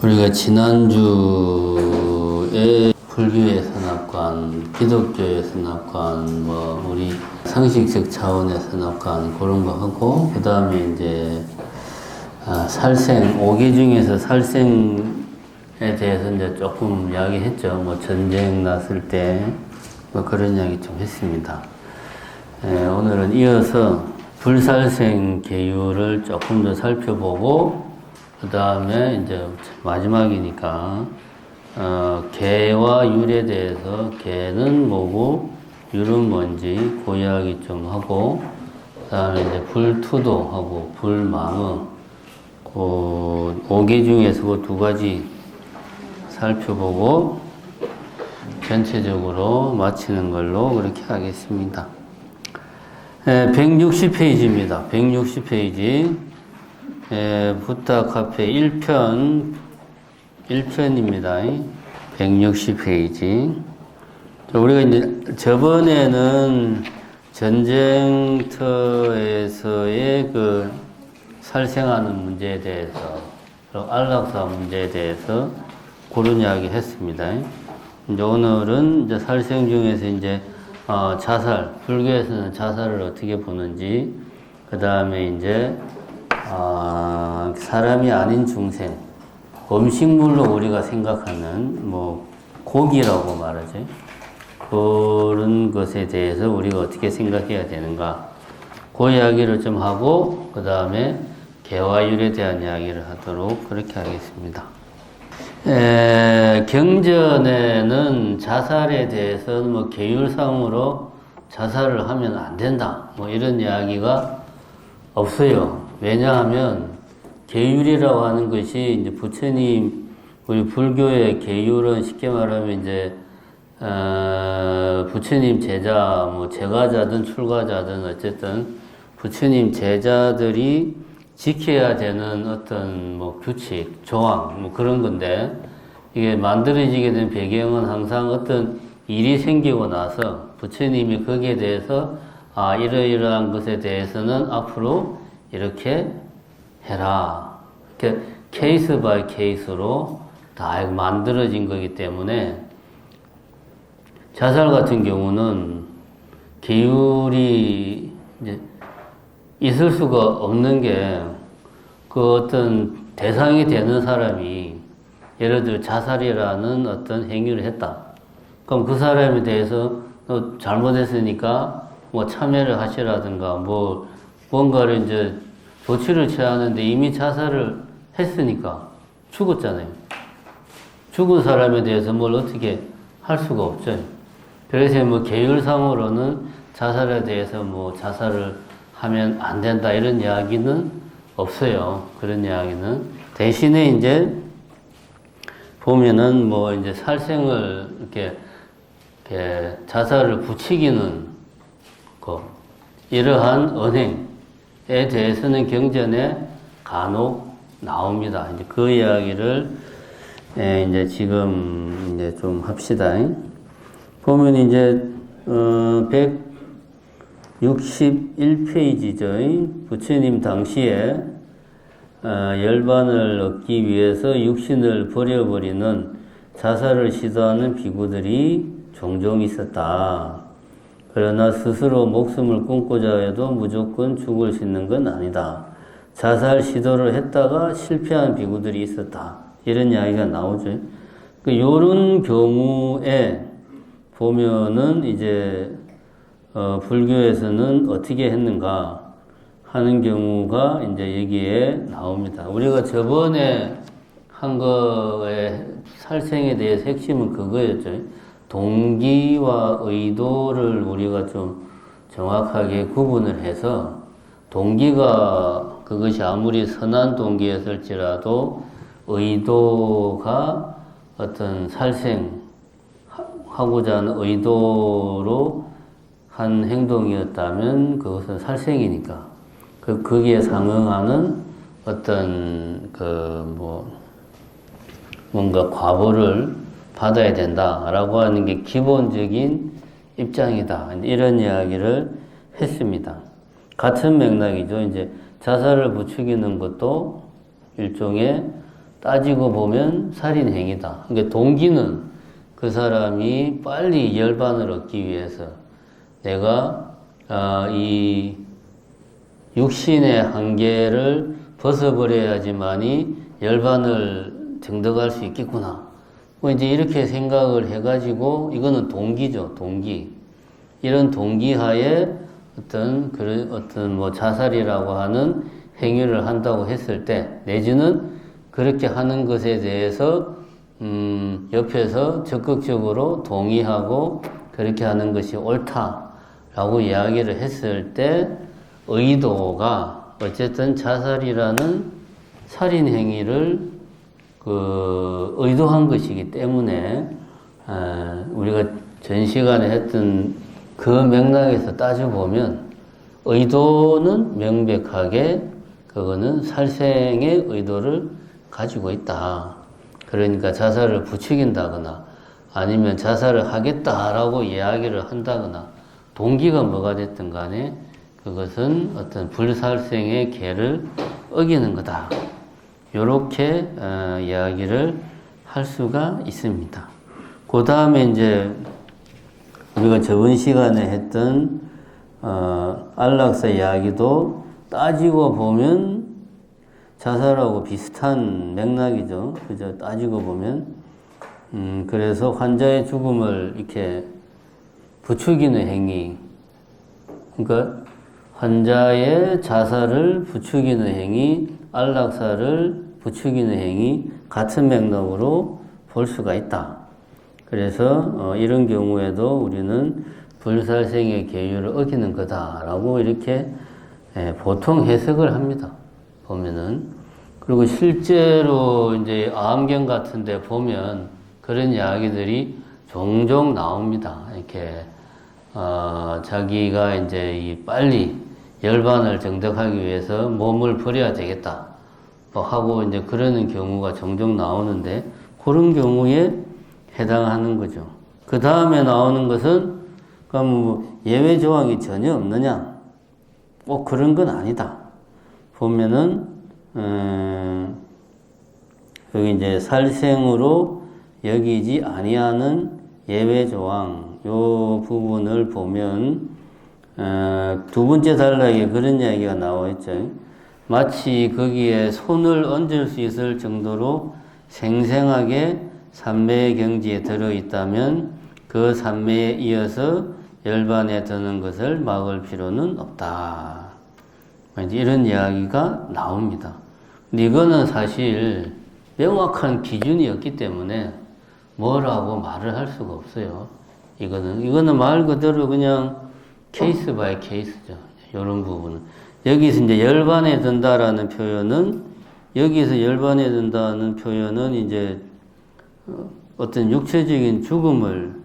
우리가 지난주에 불교의 선악관, 기독교의 선악관, 우리 상식적 차원의 선악관 그런 거 하고, 그 다음에 이제 살생, 오기 중에서 살생에 대해서 이제 조금 이야기했죠. 전쟁 났을 때 그런 이야기 좀 했습니다. 오늘은 이어서 불살생 계율을 조금 더 살펴보고, 그 다음에 이제 마지막이니까 개와 율에 대해서 개는 뭐고 율은 뭔지 그 이야기 좀 하고, 그 다음에 이제 불투도하고 불망의 그 5개 중에서 그 두 가지 살펴보고 전체적으로 마치는 걸로 그렇게 하겠습니다. 160페이지입니다. 160페이지. 부타 카페 1편입니다. 160페이지. 우리가 이제 저번에는 전쟁터에서의 그 살생하는 문제에 대해서, 그리고 안락사 문제에 대해서 그런 이야기 했습니다. 이제 오늘은 이제 살생 중에서 이제 자살, 불교에서는 자살을 어떻게 보는지, 그 다음에 이제 사람이 아닌 중생, 음식물로 우리가 생각하는 고기라고 말하죠. 그런 것에 대해서 우리가 어떻게 생각해야 되는가, 그 이야기를 좀 하고, 그 다음에 개화율에 대한 이야기를 하도록 그렇게 하겠습니다. 경전에는 자살에 대해서는 계율상으로 자살을 하면 안 된다, 이런 이야기가 없어요. 왜냐하면 계율이라고 하는 것이 이제 부처님, 우리 불교의 계율은 쉽게 말하면 이제 부처님 제자, 제가자든 출가자든 어쨌든 부처님 제자들이 지켜야 되는 어떤 규칙, 조항 그런 건데, 이게 만들어지게 된 배경은 항상 어떤 일이 생기고 나서 부처님이 거기에 대해서 이러이러한 것에 대해서는 앞으로 이렇게 해라. 이렇게 케이스 바이 케이스로 다 만들어진 거기 때문에, 자살 같은 경우는 계율이 이제 있을 수가 없는 게, 그 어떤 대상이 되는 사람이 예를 들어 자살이라는 어떤 행위를 했다. 그럼 그 사람에 대해서 너 잘못했으니까 참여를 하시라든가 뭔가를 이제 조치를 취하는데, 이미 자살을 했으니까 죽었잖아요. 죽은 사람에 대해서 뭘 어떻게 할 수가 없죠. 그래서 계율상으로는 자살에 대해서 자살을 하면 안 된다 이런 이야기는 없어요. 그런 이야기는. 대신에 이제 보면은 이제 살생을 이렇게 자살을 부추기는 이러한 언행에 대해서는 경전에 간혹 나옵니다. 이제 그 이야기를 이제 지금 이제 좀 합시다. 보면 이제 161페이지죠. 부처님 당시에 열반을 얻기 위해서 육신을 버려버리는 자살을 시도하는 비구들이 종종 있었다. 그러나 스스로 목숨을 끊고자 해도 무조건 죽을 수 있는 건 아니다. 자살 시도를 했다가 실패한 비구들이 있었다. 이런 이야기가 나오죠. 이런 경우에 보면은 이제 불교에서는 어떻게 했는가 하는 경우가 이제 여기에 나옵니다. 우리가 저번에 한 거에 살생에 대해서 핵심은 그거였죠. 동기와 의도를 우리가 좀 정확하게 구분을 해서, 동기가 그것이 아무리 선한 동기였을지라도 의도가 어떤 살생하고자 하는 의도로 한 행동이었다면 그것은 살생이니까 거기에 상응하는 어떤 뭔가 과보를 받아야 된다라고 하는 게 기본적인 입장이다. 이런 이야기를 했습니다. 같은 맥락이죠. 이제 자살을 부추기는 것도 일종의 따지고 보면 살인행위다. 그러니까 동기는 그 사람이 빨리 열반을 얻기 위해서 내가 이 육신의 한계를 벗어버려야지만이 열반을 정득할 수 있겠구나. 뭐 이제 이렇게 생각을 해가지고 이거는 동기죠, 동기. 이런 동기하에 어떤 뭐 자살이라고 하는 행위를 한다고 했을 때, 내지는 그렇게 하는 것에 대해서 옆에서 적극적으로 동의하고 그렇게 하는 것이 옳다라고 이야기를 했을 때, 의도가 어쨌든 자살이라는 살인 행위를 의도한 것이기 때문에 우리가 전 시간에 했던 그 맥락에서 따져보면 의도는 명백하게 그거는 살생의 의도를 가지고 있다. 그러니까 자살을 부추긴다거나 아니면 자살을 하겠다라고 이야기를 한다거나 동기가 뭐가 됐든 간에 그것은 어떤 불살생의 계를 어기는 거다. 요렇게 이야기를 할 수가 있습니다. 그 다음에 이제 우리가 저번 시간에 했던 안락사 이야기도 따지고 보면 자살하고 비슷한 맥락이죠. 그죠? 따지고 보면 그래서 환자의 죽음을 이렇게 부추기는 행위, 그러니까 환자의 자살을 부추기는 행위, 안락사를 부추기는 행위 같은 맥락으로 볼 수가 있다. 그래서 이런 경우에도 우리는 불살생의 계율을 어기는 거다라고 이렇게 보통 해석을 합니다. 보면은. 그리고 실제로 이제 암경 같은 데 보면 그런 이야기들이 종종 나옵니다. 이렇게 자기가 이제 빨리 열반을 정득하기 위해서 몸을 버려야 되겠다 뭐 하고 이제 그러는 경우가 종종 나오는데, 그런 경우에 해당하는 거죠. 그 다음에 나오는 것은 그럼 뭐 예외 조항이 전혀 없느냐? 꼭 그런 건 아니다. 보면은 여기 이제 살생으로 여기지 아니하는 예외 조항 요 부분을 보면 두 번째 단락에 그런 이야기가 나와 있죠. 마치 거기에 손을 얹을 수 있을 정도로 생생하게 산매의 경지에 들어있다면 그 산매에 이어서 열반에 드는 것을 막을 필요는 없다. 이런 이야기가 나옵니다. 근데 이거는 사실 명확한 기준이 없기 때문에 뭐라고 말을 할 수가 없어요. 이거는 말 그대로 그냥 케이스 바이 케이스죠. 이런 부분은. 여기서 이제 열반에 든다라는 표현은, 여기서 열반에 든다는 표현은 이제 어떤 육체적인 죽음을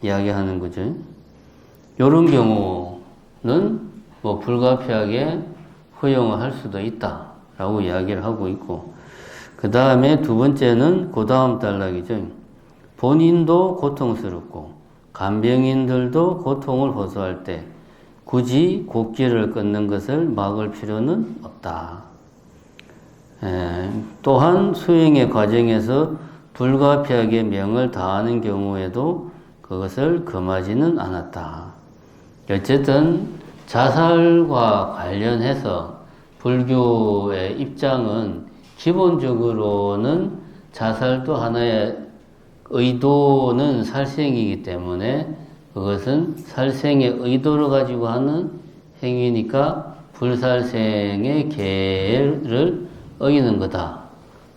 이야기하는 거죠. 이런 경우는 뭐 불가피하게 허용을 할 수도 있다라고 이야기를 하고 있고, 그 다음에 두 번째는 그 다음 단락이죠. 본인도 고통스럽고 간병인들도 고통을 호소할 때 굳이 곡기를 끊는 것을 막을 필요는 없다. 또한 수행의 과정에서 불가피하게 명을 다하는 경우에도 그것을 금하지는 않았다. 어쨌든 자살과 관련해서 불교의 입장은 기본적으로는 자살도 하나의 의도는 살생이기 때문에 그것은 살생의 의도를 가지고 하는 행위니까 불살생의 계를 어기는 거다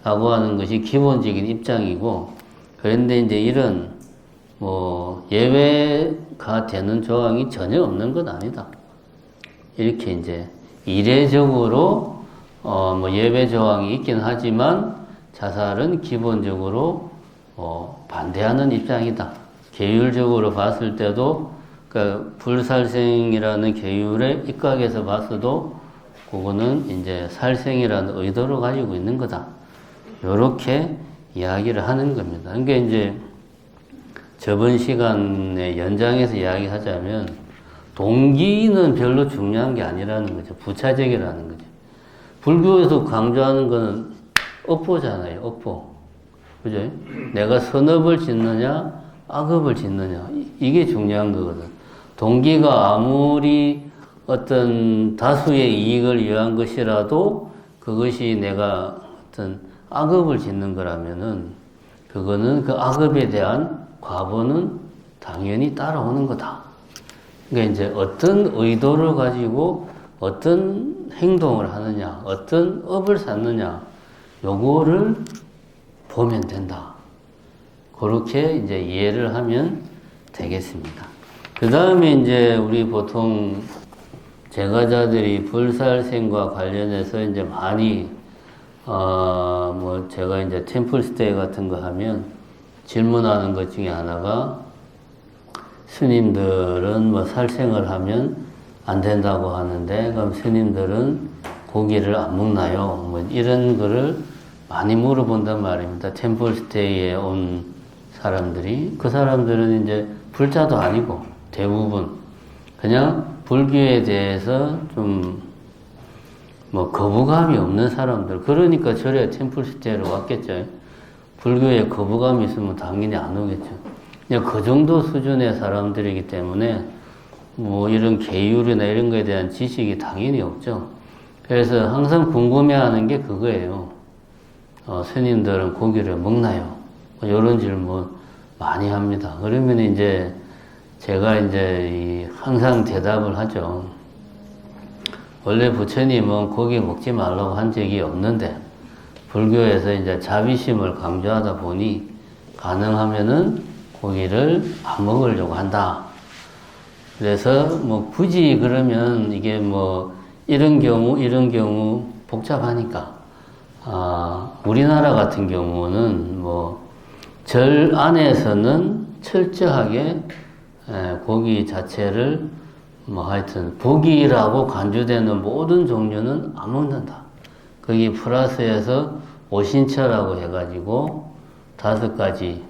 라고 하는 것이 기본적인 입장이고, 그런데 이제 이런 뭐 예외가 되는 조항이 전혀 없는 건 아니다. 이렇게 이제 이례적으로 뭐 예외 조항이 있긴 하지만 자살은 기본적으로 반대하는 입장이다. 계율적으로 봤을 때도 그 불살생이라는 계율에 입각해서 봤어도 그거는 이제 살생이라는 의도를 가지고 있는 거다. 요렇게 이야기를 하는 겁니다. 그러니까 이제 저번 시간에 연장해서 이야기하자면 동기는 별로 중요한 게 아니라는 거죠. 부차적이라는 거죠. 불교에서 강조하는 거는 업보잖아요, 업보. 그죠? 내가 선업을 짓느냐, 악업을 짓느냐. 이게 중요한 거거든. 동기가 아무리 어떤 다수의 이익을 위한 것이라도 그것이 내가 어떤 악업을 짓는 거라면은 그거는 그 악업에 대한 과보는 당연히 따라오는 거다. 그러니까 이제 어떤 의도를 가지고 어떤 행동을 하느냐, 어떤 업을 쌓느냐, 요거를 보면 된다. 그렇게 이제 이해를 하면 되겠습니다. 그 다음에 이제 우리 보통 제가자들이 불살생과 관련해서 이제 많이 뭐 제가 이제 템플스테이 같은 거 하면 질문하는 것 중에 하나가 스님들은 뭐 살생을 하면 안 된다고 하는데 그럼 스님들은 고기를 안 먹나요? 뭐 이런 거를 많이 물어본단 말입니다. 템플스테이에 온 사람들이. 그 사람들은 이제 불자도 아니고 대부분 그냥 불교에 대해서 좀 뭐 거부감이 없는 사람들. 그러니까 저래 템플스테이로 왔겠죠. 불교에 거부감이 있으면 당연히 안 오겠죠. 그냥 그 정도 수준의 사람들이기 때문에 뭐 이런 계율이나 이런 거에 대한 지식이 당연히 없죠. 그래서 항상 궁금해하는 게 그거예요. 스님들은 고기를 먹나요? 뭐 이런 질문 많이 합니다. 그러면 이제 제가 이제 항상 대답을 하죠. 원래 부처님은 고기 먹지 말라고 한 적이 없는데 불교에서 이제 자비심을 강조하다 보니 가능하면은 고기를 안 먹으려고 한다. 그래서 뭐 굳이 그러면 이게 뭐 이런 경우 복잡하니까 우리나라 같은 경우는 뭐 절 안에서는 철저하게 고기 자체를 뭐 하여튼 복이라고 간주되는 모든 종류는 안 먹는다. 거기 플러스해서 오신처라고 해가지고 5가지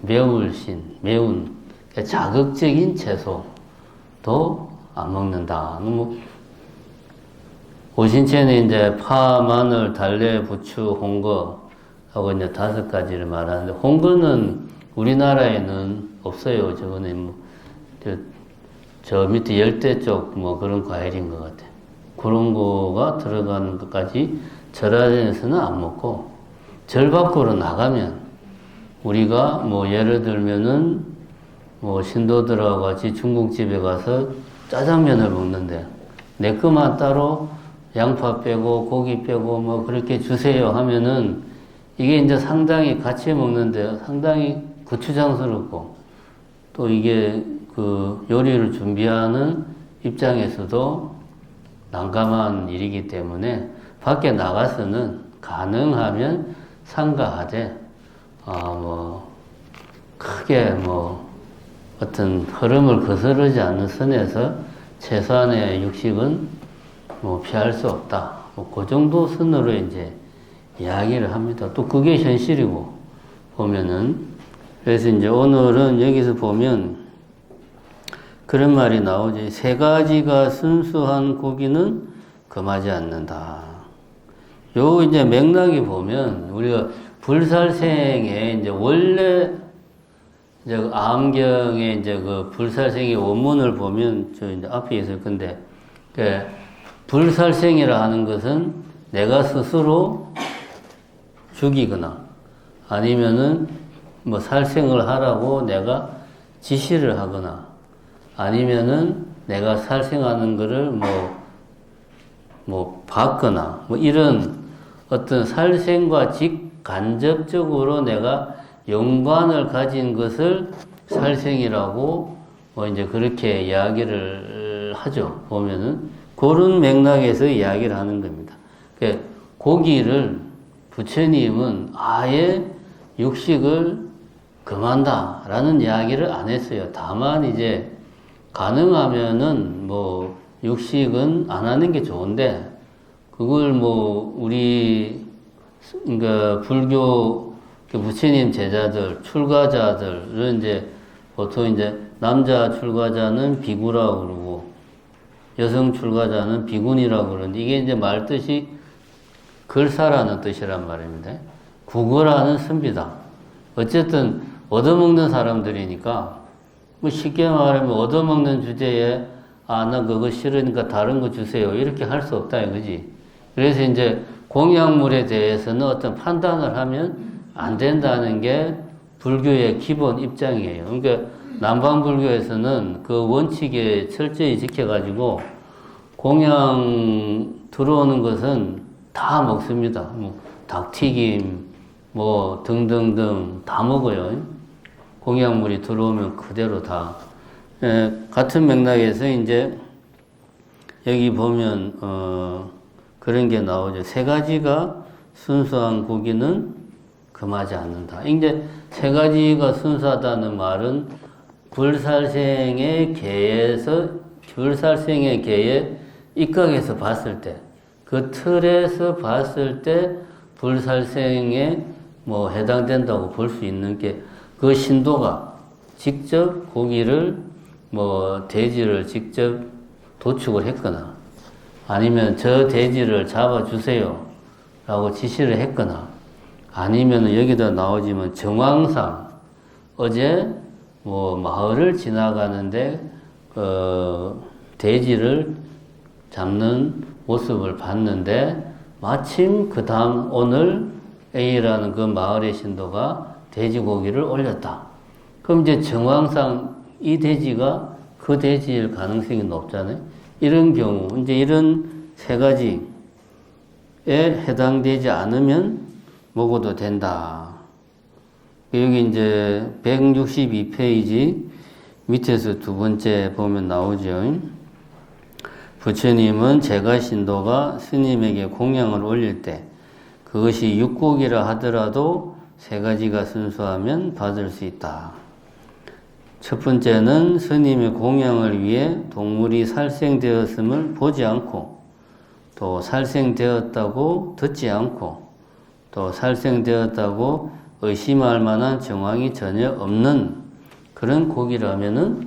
매운 자극적인 채소도 안 먹는다. 뭐 오신채는 이제 파, 마늘, 달래, 부추, 홍거 하고 이제 5가지를 말하는데 홍거는 우리나라에는 없어요. 저거는 뭐 저 밑에 열대 쪽 뭐 그런 과일인 것 같아요. 그런 거가 들어가는 것까지 절안에서는 안 먹고 절 밖으로 나가면 우리가 뭐 예를 들면은 뭐 신도들하고 같이 중국집에 가서 짜장면을 먹는데 내 것만 따로 양파 빼고 고기 빼고 뭐 그렇게 주세요 하면은 이게 이제 상당히 같이 먹는데 상당히 거추장스럽고 또 이게 그 요리를 준비하는 입장에서도 난감한 일이기 때문에 밖에 나가서는 가능하면 삼가하되 뭐 크게 뭐 어떤 흐름을 거스르지 않는 선에서 최소한의 육식은 뭐 피할 수 없다. 뭐 그 정도 선으로 이제 이야기를 합니다. 또 그게 현실이고 보면은 그래서 이제 오늘은 여기서 보면 그런 말이 나오지. 3가지가 순수한 고기는 금하지 않는다. 요 이제 맥락이 보면 우리가 불살생에 이제 원래 이제 그 암경에 이제 그 불살생의 원문을 보면 저 이제 앞에 있을 건데 그 불살생이라 하는 것은 내가 스스로 죽이거나 아니면은 뭐 살생을 하라고 내가 지시를 하거나 아니면은 내가 살생하는 거를 뭐 받거나 뭐 이런 어떤 살생과 직간접적으로 내가 연관을 가진 것을 살생이라고 뭐 이제 그렇게 이야기를 하죠. 보면은 그런 맥락에서 이야기를 하는 겁니다. 그러니까 고기를 부처님은 아예 육식을 금한다라는 이야기를 안 했어요. 다만 이제 가능하면은 뭐 육식은 안 하는 게 좋은데 그걸 뭐 우리 그러니까 불교 부처님 제자들 출가자들은 이제 보통 이제 남자 출가자는 비구라고 그러고 여성 출가자는 비군이라고 그러는데 이게 이제 말뜻이 걸사라는 뜻이란 말입니다. 구걸하는 선비다. 어쨌든 얻어먹는 사람들이니까 뭐 쉽게 말하면 얻어먹는 주제에 나 그거 싫으니까 다른 거 주세요. 이렇게 할 수 없다 이거지. 그래서 이제 공약물에 대해서는 어떤 판단을 하면 안 된다는 게 불교의 기본 입장이에요. 그러니까 남방불교에서는 그 원칙에 철저히 지켜가지고 공양 들어오는 것은 다 먹습니다. 뭐 닭튀김, 뭐 등등등 다 먹어요. 공양물이 들어오면 그대로 다. 같은 맥락에서 이제 여기 보면 그런 게 나오죠. 세 가지가 순수한 고기는 금하지 않는다. 이제 세 가지가 순수하다는 말은 불살생의 개에 입각해서 봤을 때, 그 틀에서 봤을 때 불살생에 뭐 해당된다고 볼 수 있는 게 그 신도가 직접 고기를 뭐 돼지를 직접 도축을 했거나 아니면 저 돼지를 잡아주세요 라고 지시를 했거나 아니면 여기다 나오지만 정황상 어제 뭐 마을을 지나가는데 돼지를 잡는 모습을 봤는데 마침 그 다음 오늘 A라는 그 마을의 신도가 돼지고기를 올렸다. 그럼 이제 정황상 이 돼지가 그 돼지일 가능성이 높잖아요. 이런 경우 이제 이런 세 가지에 해당되지 않으면 먹어도 된다. 여기 이제 162페이지 밑에서 두 번째 보면 나오죠. 부처님은 제가 신도가 스님에게 공양을 올릴 때 그것이 육고기라 하더라도 세 가지가 순수하면 받을 수 있다. 첫 번째는 스님의 공양을 위해 동물이 살생되었음을 보지 않고 또 살생되었다고 듣지 않고 또 살생되었다고 의심할 만한 정황이 전혀 없는 그런 고기라면은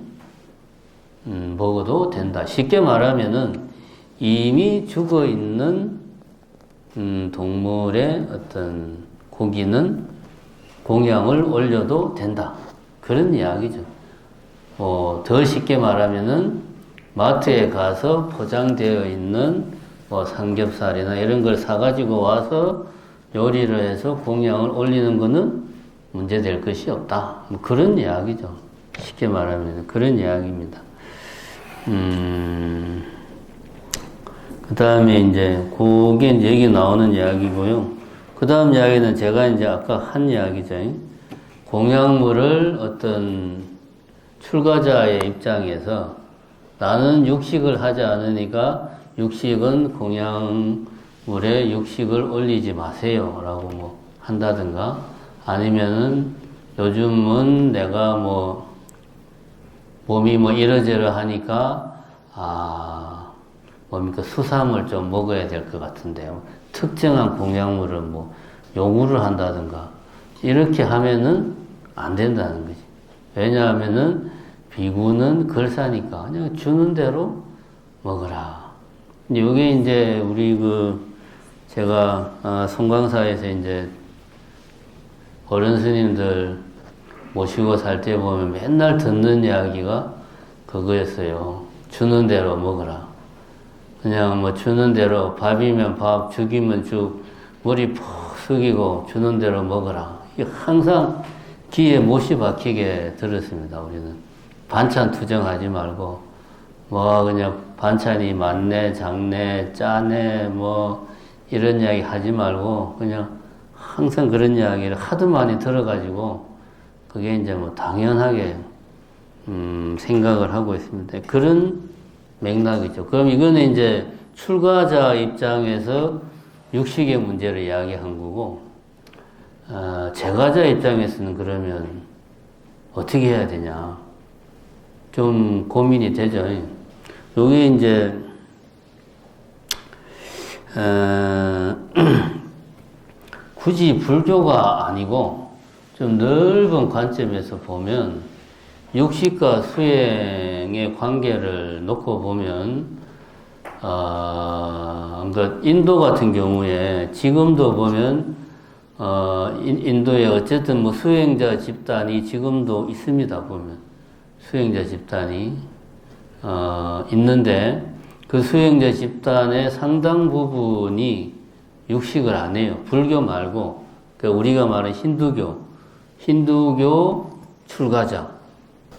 먹어도 된다. 쉽게 말하면은 이미 죽어 있는 동물의 어떤 고기는 공양을 올려도 된다. 그런 이야기죠. 더 쉽게 말하면은 마트에 가서 포장되어 있는 뭐 삼겹살이나 이런 걸 사가지고 와서 요리를 해서 공양을 올리는 거는 문제될 것이 없다. 뭐 그런 이야기죠. 쉽게 말하면 그런 이야기입니다. 그 다음에 이제 그게 이제 여기 나오는 이야기고요. 그 다음 이야기는 제가 이제 아까 한 이야기죠. 공양물을 어떤 출가자의 입장에서 나는 육식을 하지 않으니까 육식은 공양물에 육식을 올리지 마세요 라고 뭐 한다든가 아니면은 요즘은 내가 뭐 몸이 뭐 이러저러 하니까 뭡니까 수삼을 좀 먹어야 될 것 같은데요. 특정한 공양물을 뭐 요구를 한다든가 이렇게 하면은 안 된다는 거지. 왜냐하면은 비구는 걸사니까 그냥 주는 대로 먹어라. 이게 이제 우리 제가 송광사에서 이제 어른 스님들 모시고 살 때 보면 맨날 듣는 이야기가 그거였어요. 주는 대로 먹어라. 그냥 뭐 주는 대로 밥이면 밥, 죽이면 죽, 머리 푹 숙이고 주는 대로 먹어라. 항상 귀에 못이 박히게 들었습니다. 우리는 반찬 투정하지 말고 뭐 그냥 반찬이 많네, 작네, 짜네 뭐 이런 이야기 하지 말고 그냥 항상 그런 이야기를 하도 많이 들어가지고 그게 이제 뭐 당연하게 생각을 하고 있습니다. 그런 맥락이죠. 그럼 이거는 이제 출가자 입장에서 육식의 문제를 이야기한 거고, 제가자 입장에서는 그러면 어떻게 해야 되냐. 좀 고민이 되죠. 여기 이제, 굳이 불교가 아니고 좀 넓은 관점에서 보면 육식과 수행의 관계를 놓고 보면 그러니까 인도 같은 경우에 지금도 보면 인도에 어쨌든 뭐 수행자 집단이 지금도 있습니다, 보면. 수행자 집단이, 있는데, 그 수행자 집단의 상당 부분이 육식을 안 해요. 불교 말고, 그러니까 우리가 말하는 힌두교 출가자.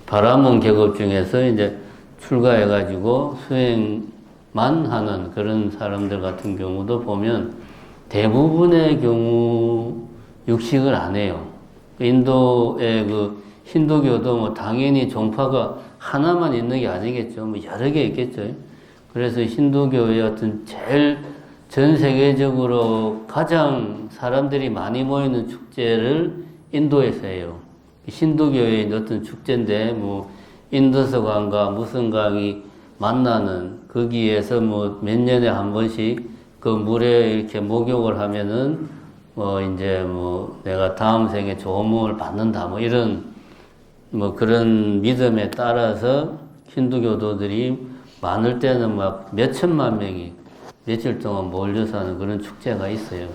바라몬 계급 중에서 이제 출가해가지고 수행만 하는 그런 사람들 같은 경우도 보면 대부분의 경우 육식을 안 해요. 인도의 그 힌두교도 뭐 당연히 종파가 하나만 있는 게 아니겠죠. 뭐 여러 개 있겠죠. 그래서 힌두교의 어떤 제일 전 세계적으로 가장 사람들이 많이 모이는 축제를 인도에서 해요. 힌두교의 어떤 축제인데, 뭐, 인더스 강과 무슨 강이 만나는, 거기에서 뭐, 몇 년에 한 번씩 그 물에 이렇게 목욕을 하면은, 이제 내가 다음 생에 좋은 몸을 받는다, 뭐, 이런, 그런 믿음에 따라서 힌두교도들이 많을 때는 막 몇천만 명이 며칠 동안 몰려서 하는 그런 축제가 있어요.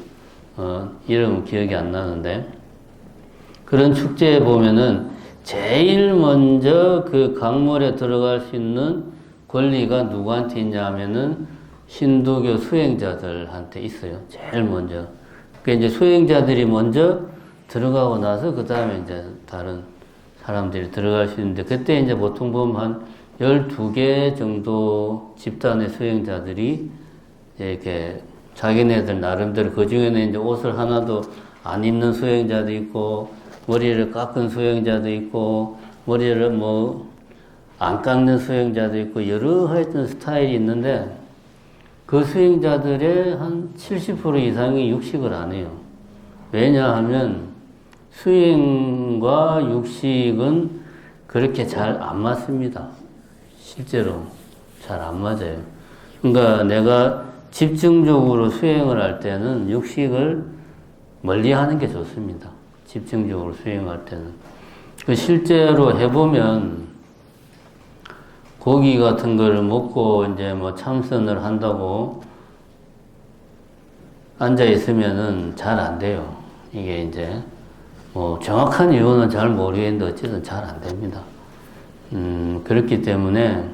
이름은 기억이 안 나는데. 그런 축제에 보면은 제일 먼저 그 강물에 들어갈 수 있는 권리가 누구한테 있냐 하면은 힌두교 수행자들한테 있어요. 제일 먼저. 그러니까 이제 수행자들이 먼저 들어가고 나서 그 다음에 이제 다른 사람들이 들어갈 수 있는데, 그때 이제 보통 보면 한 12개 정도 집단의 수행자들이 이렇게 자기네들 나름대로, 그 중에는 이제 옷을 하나도 안 입는 수행자도 있고, 머리를 깎은 수행자도 있고, 머리를 안 깎는 수행자도 있고, 여러 하여튼 스타일이 있는데, 그 수행자들의 한 70% 이상이 육식을 안 해요. 왜냐하면 수행과 육식은 그렇게 잘 안 맞습니다. 실제로 잘 안 맞아요. 그러니까 내가 집중적으로 수행을 할 때는 육식을 멀리 하는 게 좋습니다. 집중적으로 수행할 때는. 그 실제로 해보면 고기 같은 거를 먹고 이제 참선을 한다고 앉아 있으면은 잘 안 돼요. 이게 이제 정확한 이유는 잘 모르겠는데 어쨌든 잘 안 됩니다. 그렇기 때문에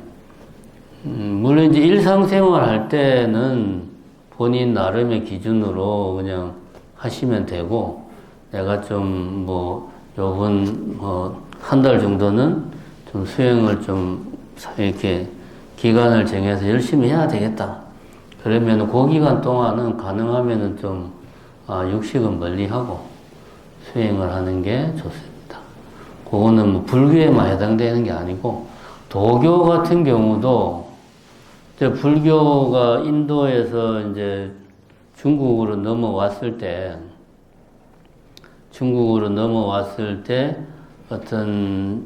물론 이제 일상생활 할 때는 본인 나름의 기준으로 그냥 하시면 되고, 내가 좀 요번 한 달 정도는 좀 수행을 좀 이렇게 기간을 정해서 열심히 해야 되겠다. 그러면 그 기간 동안은 가능하면은 좀 육식은 멀리하고 수행을 하는 게 좋습니다. 그거는 불교에만 해당되는 게 아니고, 도교 같은 경우도 이제 불교가 인도에서 이제 중국으로 넘어왔을 때 어떤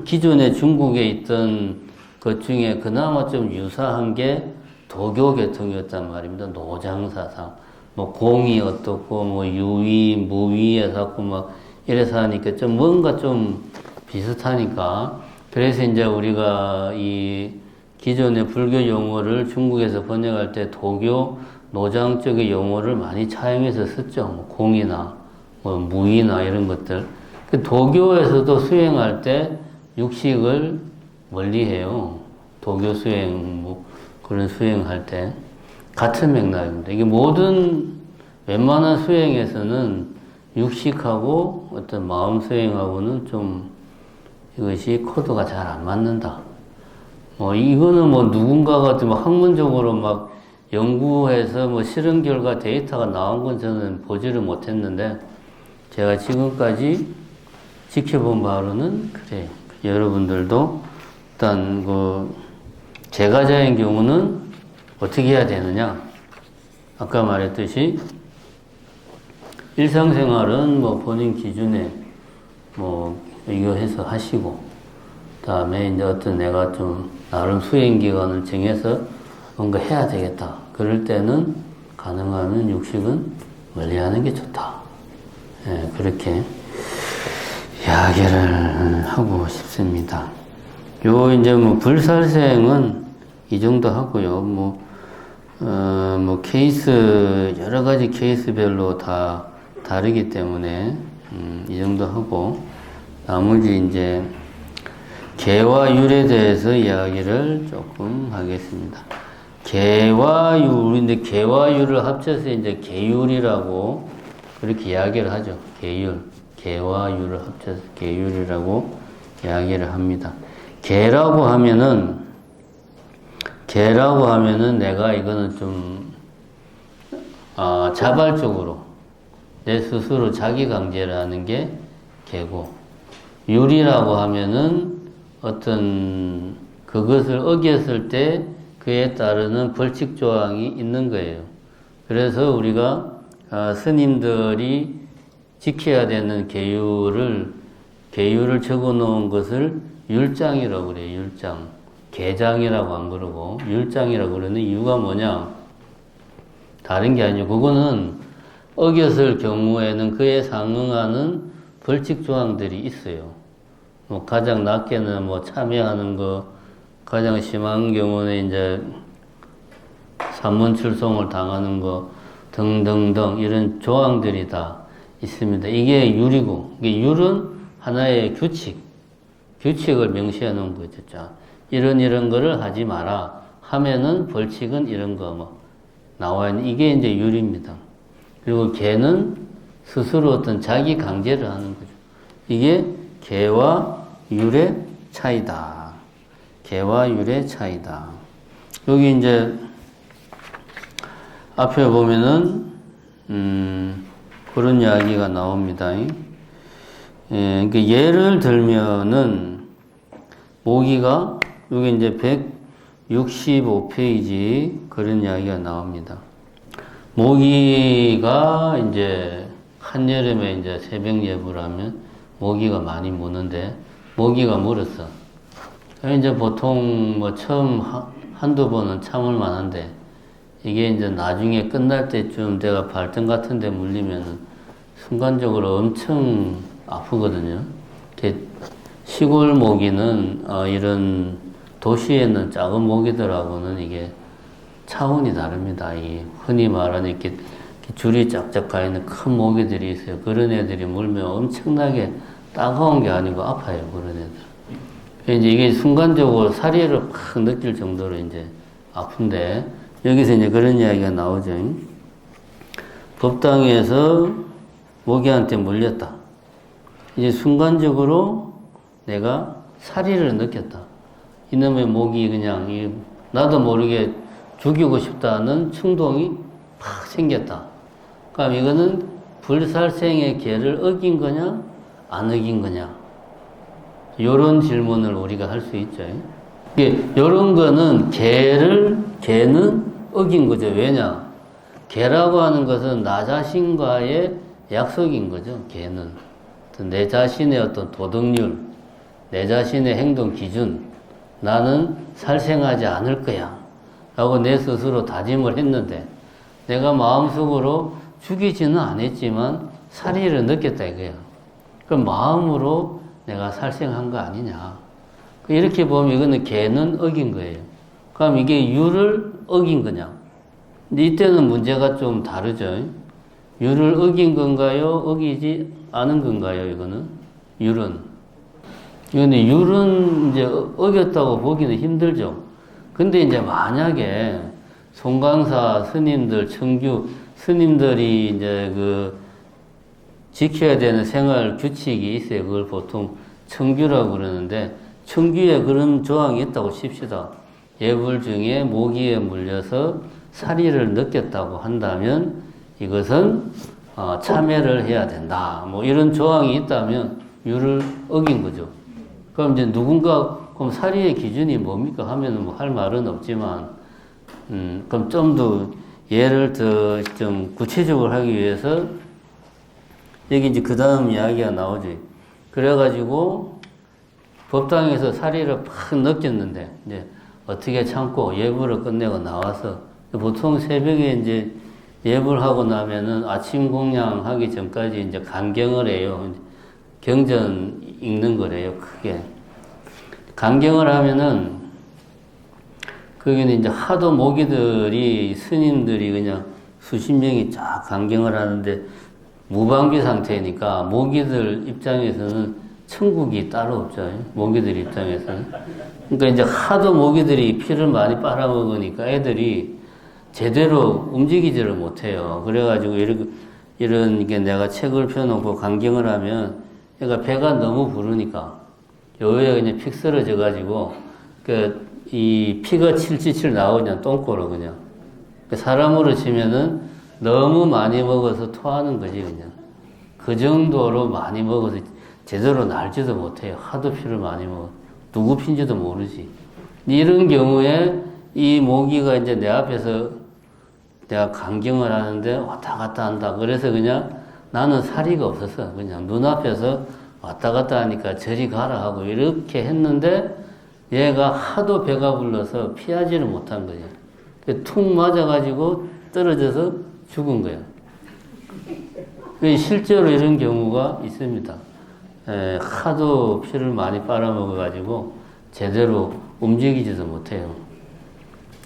기존에 중국에 있던 것 중에 그나마 좀 유사한 게 도교 계통이었단 말입니다. 노장사상. 공이 어떻고, 유의, 무의에 자꾸 이래서 하니까 좀 뭔가 좀 비슷하니까. 그래서 이제 우리가 이 기존의 불교 용어를 중국에서 번역할 때 도교, 노장 쪽의 용어를 많이 차용해서 썼죠. 공이나, 무의나 이런 것들. 그 도교에서도 수행할 때 육식을 멀리 해요. 도교 수행, 그런 수행할 때. 같은 맥락입니다. 이게 모든 웬만한 수행에서는 육식하고 어떤 마음 수행하고는 좀 이것이 코드가 잘 안 맞는다. 이거는 누군가가 좀 학문적으로 연구해서 실험 결과 데이터가 나온 건 저는 보지를 못했는데, 제가 지금까지 지켜본 바로는 그래요. 여러분들도 일단 제가자의 경우는 어떻게 해야 되느냐? 아까 말했듯이 일상생활은 본인 기준에 이거 해서 하시고, 다음에 이제 어떤 내가 좀 나름 수행 기간을 정해서 뭔가 해야 되겠다. 그럴 때는 가능하면 육식은 멀리 하는 게 좋다. 예, 그렇게 이야기를 하고 싶습니다. 이제 불살생은 이 정도 하고요. 케이스, 여러 가지 케이스별로 다 다르기 때문에 이 정도 하고 나머지 이제 개와 율에 대해서 이야기를 조금 하겠습니다. 개와 율인데 개와 율을 합쳐서 이제 개율이라고 그렇게 이야기를 하죠. 개율. 개와 율을 합쳐서 개율이라고 이야기를 합니다. 개라고 하면은 내가 이거는 좀 자발적으로 내 스스로 자기 강제를 하는 게 개고, 율이라고 하면은 어떤 그것을 어겼을 때 그에 따르는 벌칙 조항이 있는 거예요. 그래서 우리가 스님들이 지켜야 되는 계율을 적어 놓은 것을 율장이라고 그래요. 율장. 계장이라고 안 그러고 율장이라고 그러는 이유가 뭐냐? 다른 게 아니고 그거는 어겼을 경우에는 그에 상응하는 벌칙 조항들이 있어요. 뭐 가장 낮게는 뭐 참여하는 거, 가장 심한 경우는 이제 산문출송을 당하는 거 등등등 이런 조항들이 다 있습니다. 이게 율이고, 이게 율은 하나의 규칙을 명시해 놓은 거죠. 자, 이런 거를 하지 마라 하면은 벌칙은 이런 거 뭐 나와 있는 이게 이제 율입니다. 그리고 개는 스스로 어떤 자기 강제를 하는 거죠. 이게 개와 율의 차이다. 개와 율의 차이다. 여기 이제 앞에 보면은 그런 이야기가 나옵니다. 그러니까 예를 들면은 모기가 여기 이제 165페이지 그런 이야기가 나옵니다. 모기가 이제 한여름에 이제 새벽 예불을 하면 모기가 많이 무는데 모기가 물었어. 이제 보통 뭐 처음 한두 번은 참을 만한데 이게 이제 나중에 끝날 때쯤 내가 발등 같은 데 물리면은 순간적으로 엄청 아프거든요. 시골 모기는 이런 도시에 있는 작은 모기들하고는 이게 차원이 다릅니다. 이 흔히 말하는 이렇게 줄이 쫙쫙 가 있는 큰 모기들이 있어요. 그런 애들이 물면 엄청나게 따가운 게 아니고 아파요. 그런 애들. 이제 이게 순간적으로 사리를 팍 느낄 정도로 이제 아픈데 여기서 이제 그런 이야기가 나오죠. 법당에서 모기한테 물렸다. 이제 순간적으로 내가 사리를 느꼈다. 이놈의 모기 그냥 나도 모르게 죽이고 싶다는 충동이 팍 생겼다. 그럼 이거는 불살생의 계를 어긴 거냐, 안 어긴 거냐? 요런 질문을 우리가 할 수 있죠. 요런 거는 개는 어긴 거죠. 왜냐? 개라고 하는 것은 나 자신과의 약속인 거죠. 개는. 내 자신의 어떤 도덕률, 내 자신의 행동 기준, 나는 살생하지 않을 거야. 라고 내 스스로 다짐을 했는데, 내가 마음속으로 죽이지는 않았지만, 살의를 느꼈다 이거야. 그럼 마음으로 내가 살생한 거 아니냐. 이렇게 보면 이거는 개는 어긴 거예요. 그럼 이게 율을 어긴 거냐. 근데 이때는 문제가 좀 다르죠. 율을 어긴 건가요? 어기지 않은 건가요? 이거는? 율은. 근데 율은 이제 어겼다고 보기는 힘들죠. 근데 이제 만약에 송강사 스님들, 청규 스님들이 이제 지켜야 되는 생활 규칙이 있어요. 그걸 보통 청규라고 그러는데, 청규에 그런 조항이 있다고 칩시다. 예불 중에 모기에 물려서 사리를 느꼈다고 한다면 이것은 참회를 해야 된다. 뭐 이런 조항이 있다면 율을 어긴 거죠. 그럼 이제 그럼 사리의 기준이 뭡니까 하면은 뭐 할 말은 없지만, 그럼 좀 더 예를 더 좀 구체적으로 하기 위해서 여기 이제 그 다음 이야기가 나오지. 그래가지고 법당에서 사리를 팍 느꼈는데 이제 어떻게 참고 예불을 끝내고 나와서 보통 새벽에 이제 예불하고 나면은 아침 공양하기 전까지 이제 간경을 해요. 경전 읽는 거래요, 크게. 간경을 하면은, 거기는 이제 하도 모기들이, 스님들이 그냥 수십 명이 쫙 간경을 하는데, 무방비 상태니까 모기들 입장에서는 천국이 따로 없죠. 모기들 입장에서는. 그러니까 이제 하도 모기들이 피를 많이 빨아먹으니까 애들이 제대로 움직이지를 못해요. 그래가지고 이런 게 내가 책을 펴놓고 강경을 하면 얘가 배가 너무 부르니까 여기에 그냥 픽 쓰러져가지고 이 피가 칠칠칠 나오냐 똥꼬로 그냥 사람으로 치면은 너무 많이 먹어서 토하는 거지 그냥 그 정도로 많이 먹어서 제대로 날지도 못해요. 하도 피를 많이 먹어 누구 핀지도 모르지. 이런 경우에 이 모기가 이제 내 앞에서 내가 강경을 하는데 왔다 갔다 한다. 그래서 그냥 나는 사리가 없었어. 그냥 눈앞에서 왔다 갔다 하니까 저리 가라 하고 이렇게 했는데 얘가 하도 배가 불러서 피하지를 못한 거지. 툭 맞아가지고 떨어져서 죽은 거야. 실제로 이런 경우가 있습니다. 하도 피를 많이 빨아먹어가지고 제대로 움직이지도 못해요.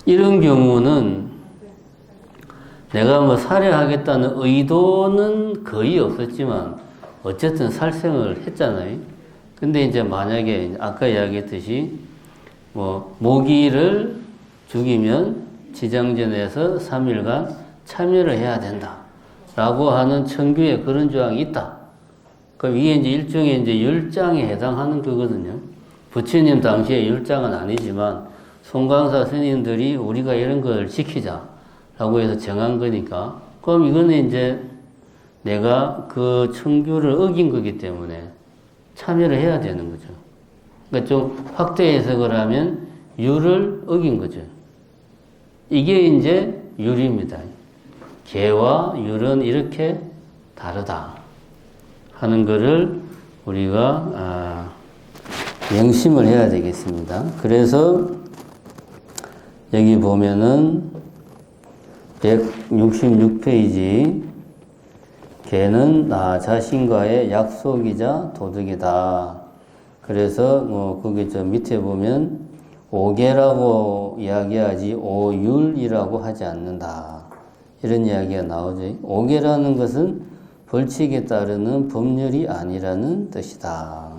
이런 경우는 내가 뭐 살해하겠다는 의도는 거의 없었지만 어쨌든 살생을 했잖아요. 근데 이제 만약에 아까 이야기했듯이 뭐 모기를 죽이면 지장전에서 3일간 참여를 해야 된다 라고 하는 청규에 그런 조항이 있다. 그럼 이게 이제 일종의 이제 율장에 해당하는 거거든요. 부처님 당시에 율장은 아니지만 송광사 스님들이 우리가 이런 걸 지키자 라고 해서 정한 거니까 그럼 이거는 이제 내가 그 청규를 어긴 거기 때문에 참여를 해야 되는 거죠. 그러니까 좀 확대 해석을 하면 율을 어긴 거죠. 이게 이제 율입니다. 개와 율은 이렇게 다르다 하는 거를 우리가 명심을 해야 되겠습니다. 그래서 여기 보면은 166페이지 개는 나 자신과의 약속이자 도덕이다. 그래서 뭐 거기 저 밑에 보면 오개라고 이야기하지 오율이라고 하지 않는다. 이런 이야기가 나오죠. 오개라는 것은 벌칙에 따르는 법률이 아니라는 뜻이다.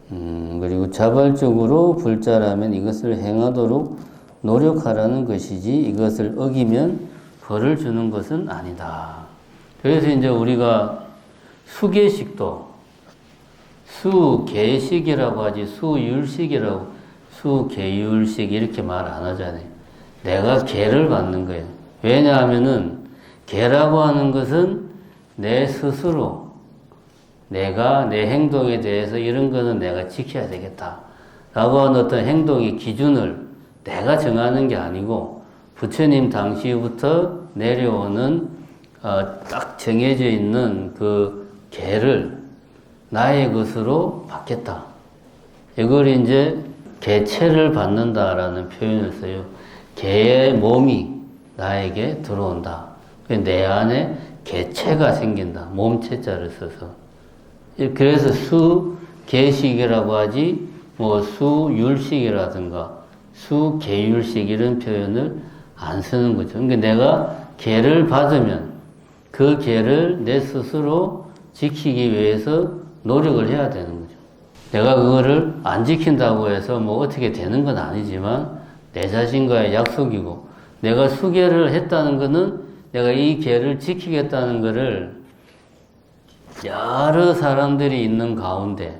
그리고 자발적으로 불자라면 이것을 행하도록 노력하라는 것이지 이것을 어기면 벌을 주는 것은 아니다. 그래서 이제 우리가 수계식도 수계식이라고 하지 수율식이라고 수계율식 이렇게 말 안 하잖아요. 내가 계를 받는 거예요. 왜냐하면은 계라고 하는 것은 내 스스로 내가 내 행동에 대해서 이런 거는 내가 지켜야 되겠다 라고 하는 어떤 행동의 기준을 내가 정하는 게 아니고 부처님 당시부터 내려오는 딱 정해져 있는 그 계를 나의 것으로 받겠다. 이걸 이제 계체를 받는다라는 표현을 써요. 개의 몸이 나에게 들어온다. 내 안에 개체가 생긴다. 몸체자를 써서. 그래서 수계식이라고 하지 뭐 수율식이라든가 수계율식 이런 표현을 안 쓰는 거죠. 그러니까 내가 계를 받으면 그 계를 내 스스로 지키기 위해서 노력을 해야 되는 거죠. 내가 그거를 안 지킨다고 해서 뭐 어떻게 되는 건 아니지만 내 자신과의 약속이고 내가 수계를 했다는 거는 내가 이 계를 지키겠다는 거를 여러 사람들이 있는 가운데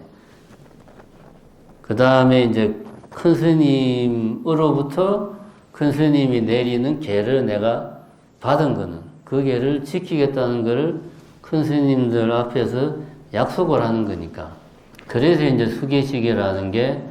그 다음에 이제 큰 스님으로부터 큰 스님이 내리는 계를 내가 받은 거는 그 계를 지키겠다는 거를 큰 스님들 앞에서 약속을 하는 거니까 그래서 이제 수계식이라는 게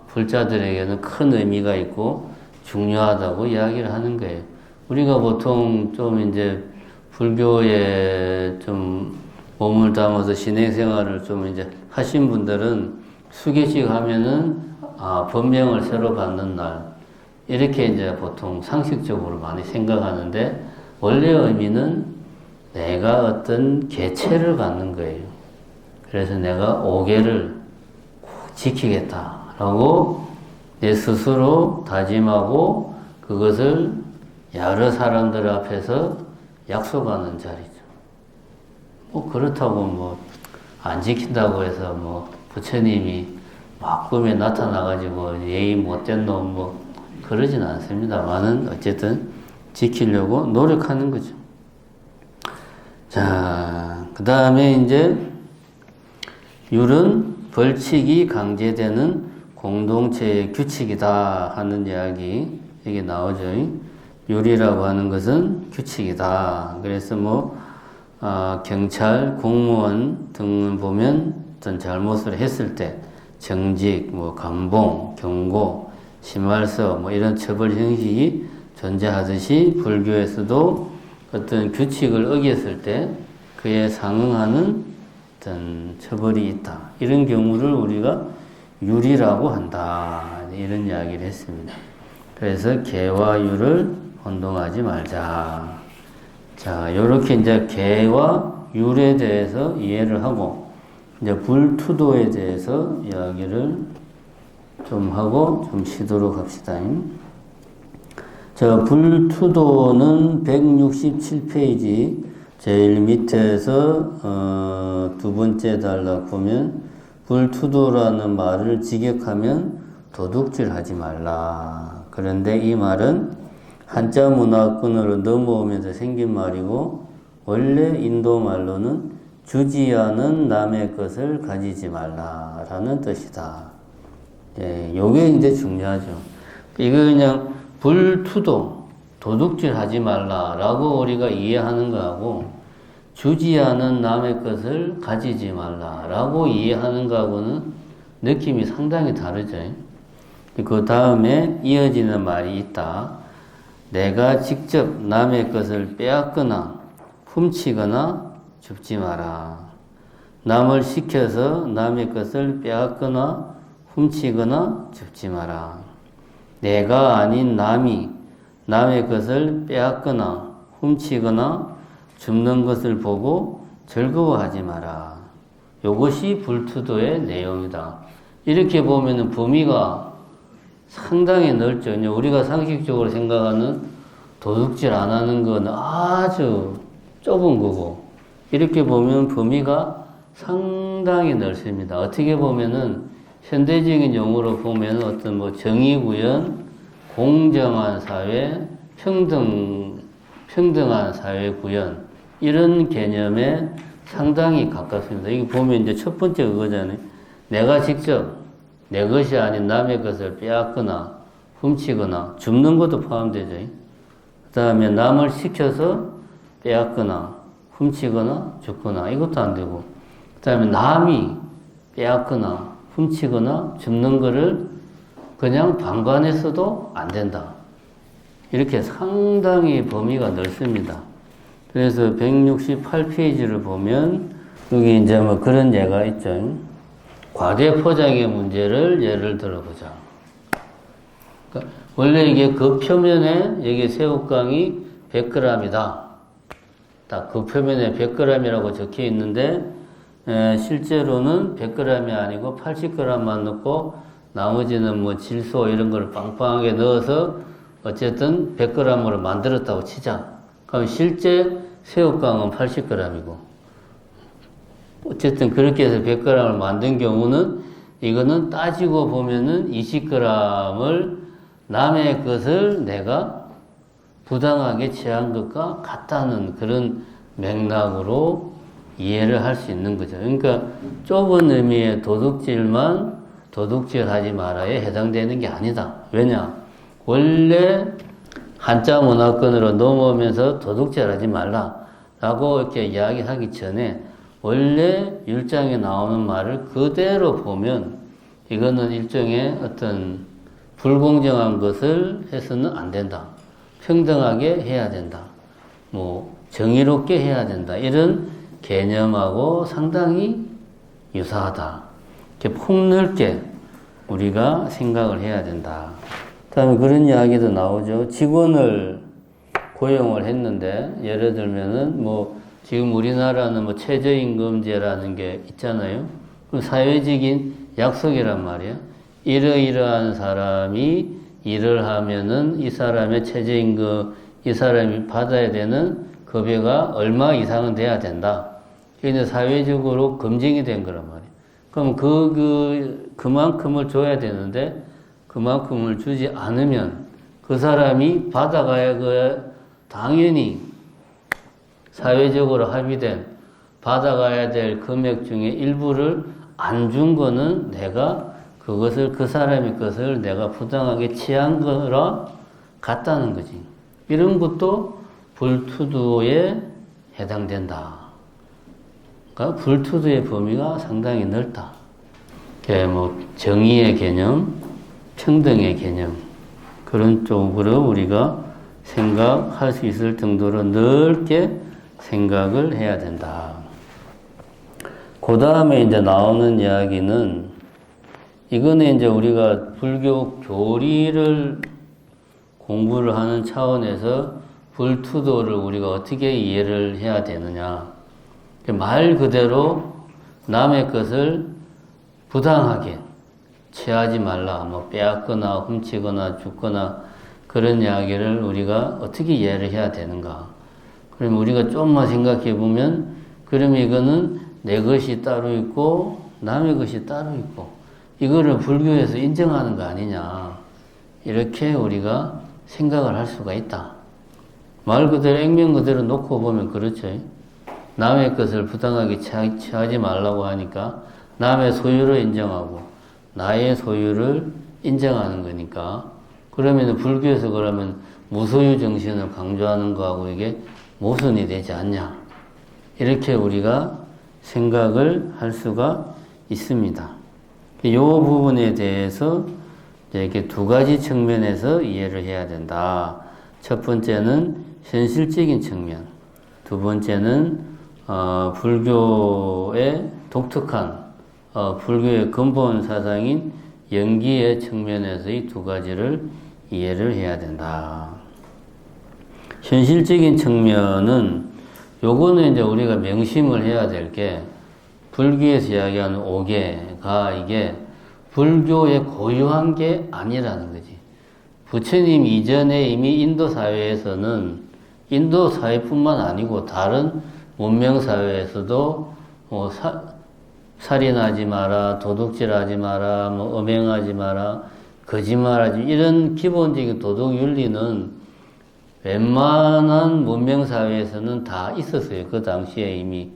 불자들에게는 큰 의미가 있고 중요하다고 이야기를 하는 거예요. 우리가 보통 좀 이제 불교에 좀 몸을 담아서 신행생활을 좀 이제 하신 분들은 수계식 하면은 법명을 새로 받는 날 이렇게 이제 보통 상식적으로 많이 생각하는데 원래 의미는 내가 어떤 계체를 갖는 거예요. 그래서 내가 오계를 꼭 지키겠다라고 내 스스로 다짐하고 그것을 여러 사람들 앞에서 약속하는 자리죠. 뭐 그렇다고 뭐 안 지킨다고 해서 뭐 부처님이 막 꿈에 나타나가지고 예의 못된 놈 뭐 그러진 않습니다만은 어쨌든 지키려고 노력하는 거죠. 자, 그 다음에 이제 율은 벌칙이 강제되는 공동체의 규칙이다 하는 이야기 이게 나오죠. 율이라고 하는 것은 규칙이다. 그래서 뭐 경찰, 공무원 등을 보면 어떤 잘못을 했을 때 정직, 뭐 감봉, 경고, 심할서 뭐 이런 처벌 형식이 존재하듯이 불교에서도 어떤 규칙을 어겼을 때 그에 상응하는 어떤 처벌이 있다. 이런 경우를 우리가 율이라고 한다. 이런 이야기를 했습니다. 그래서 계와 율을 혼동하지 말자. 자, 요렇게 이제 계와 율에 대해서 이해를 하고, 이제 불투도에 대해서 이야기를 좀 하고 좀 쉬도록 합시다. 자, 불투도는 167페이지 제일 밑에서 두 번째 단락 보면 불투도라는 말을 직역하면 도둑질 하지 말라. 그런데 이 말은 한자 문화권으로 넘어오면서 생긴 말이고 원래 인도 말로는 주지 않은 남의 것을 가지지 말라라는 뜻이다. 예, 요게 이제 중요하죠. 이거 그냥 불투도, 도둑질 하지 말라라고 우리가 이해하는 거하고 주지 않은 남의 것을 가지지 말라라고 이해하는 거하고는 느낌이 상당히 다르죠. 그 다음에 이어지는 말이 있다. 내가 직접 남의 것을 빼앗거나 훔치거나 줍지 마라. 남을 시켜서 남의 것을 빼앗거나 훔치거나 줍지 마라. 내가 아닌 남이 남의 것을 빼앗거나 훔치거나 줍는 것을 보고 즐거워하지 마라. 이것이 불투도의 내용이다. 이렇게 보면 범위가 상당히 넓죠. 우리가 상식적으로 생각하는 도둑질 안 하는 건 아주 좁은 거고, 이렇게 보면 범위가 상당히 넓습니다. 어떻게 보면은 현대적인 용어로 보면 어떤 뭐 정의구현, 공정한 사회, 평등한 사회 구현, 이런 개념에 상당히 가깝습니다. 이거 보면 이제 첫 번째 그거잖아요. 내가 직접 내 것이 아닌 남의 것을 빼앗거나 훔치거나 줍는 것도 포함되죠. 그 다음에 남을 시켜서 빼앗거나 훔치거나 줍거나 이것도 안 되고, 그 다음에 남이 빼앗거나 훔치거나 줍는 거를 그냥 방관해서도 안 된다. 이렇게 상당히 범위가 넓습니다. 그래서 168페이지를 보면 여기 이제 뭐 그런 예가 있죠. 과대 포장의 문제를 예를 들어보자. 그러니까 원래 이게 그 표면에 여기 새우깡이 100g이다. 딱 그 표면에 100g이라고 적혀 있는데 실제로는 100g이 아니고 80g만 넣고 나머지는 뭐 질소 이런 걸 빵빵하게 넣어서 어쨌든 100g으로 만들었다고 치자. 그럼 실제 새우깡은 80g이고 어쨌든 그렇게 해서 100g을 만든 경우는 이거는 따지고 보면은 20g을 남의 것을 내가 부당하게 취한 것과 같다는 그런 맥락으로 이해를 할 수 있는 거죠. 그러니까 좁은 의미의 도둑질만 도둑질하지 말아에 해당되는 게 아니다. 왜냐? 원래 한자 문화권으로 넘어오면서 도둑질하지 말라라고 이렇게 이야기하기 전에 원래 율장에 나오는 말을 그대로 보면 이거는 일종의 어떤 불공정한 것을 해서는 안 된다. 평등하게 해야 된다. 뭐 정의롭게 해야 된다. 이런 개념하고 상당히 유사하다. 이렇게 폭넓게 우리가 생각을 해야 된다. 다음에 그런 이야기도 나오죠. 직원을 고용을 했는데 예를 들면은 뭐 지금 우리나라는 뭐 최저임금제라는 게 있잖아요. 그럼 사회적인 약속이란 말이에요. 이러이러한 사람이 일을 하면은 이 사람의 최저임금, 이 사람이 받아야 되는 급여가 얼마 이상은 돼야 된다. 이게 사회적으로 검증이 된 거란 말이에요. 그럼 그만큼을 줘야 되는데 그만큼을 주지 않으면 그 사람이 받아가야 당연히 사회적으로 합의된 받아가야 될 금액 중에 일부를 안 준 거는 내가 그 사람의 것을 내가 부당하게 취한 거라 같다는 거지. 이런 것도 불투도에 해당된다. 그러니까 불투도의 범위가 상당히 넓다. 정의의 개념, 평등의 개념, 그런 쪽으로 우리가 생각할 수 있을 정도로 넓게 생각을 해야 된다. 그 다음에 이제 나오는 이야기는, 이거는 이제 우리가 불교 교리를 공부를 하는 차원에서 불투도를 우리가 어떻게 이해를 해야 되느냐. 말 그대로 남의 것을 부당하게 취하지 말라, 빼앗거나 훔치거나 죽거나 그런 이야기를 우리가 어떻게 이해를 해야 되는가. 그러면 우리가 좀만 생각해 보면, 그러면 이거는 내 것이 따로 있고 남의 것이 따로 있고 이거를 불교에서 인정하는 거 아니냐, 이렇게 우리가 생각을 할 수가 있다. 말 그대로 액면 그대로 놓고 보면 그렇죠. 남의 것을 부당하게 취하지 말라고 하니까 남의 소유를 인정하고 나의 소유를 인정하는 거니까, 그러면 불교에서 그러면 무소유 정신을 강조하는 거하고 이게 모순이 되지 않냐, 이렇게 우리가 생각을 할 수가 있습니다. 이 부분에 대해서 이렇게 두 가지 측면에서 이해를 해야 된다. 첫 번째는 현실적인 측면, 두 번째는 불교의 독특한 불교의 근본 사상인 연기의 측면에서 이 두 가지를 이해를 해야 된다. 현실적인 측면은 요거는 이제 우리가 명심을 해야 될 게, 불교에서 이야기하는 오계가 이게 불교의 고유한 게 아니라는 거지. 부처님 이전에 이미 인도 사회에서는, 인도 사회뿐만 아니고 다른 문명 사회에서도 살인하지 마라, 도둑질하지 마라, 음행하지 마라, 거짓말하지, 이런 기본적인 도덕 윤리는 웬만한 문명 사회에서는 다 있었어요. 그 당시에 이미.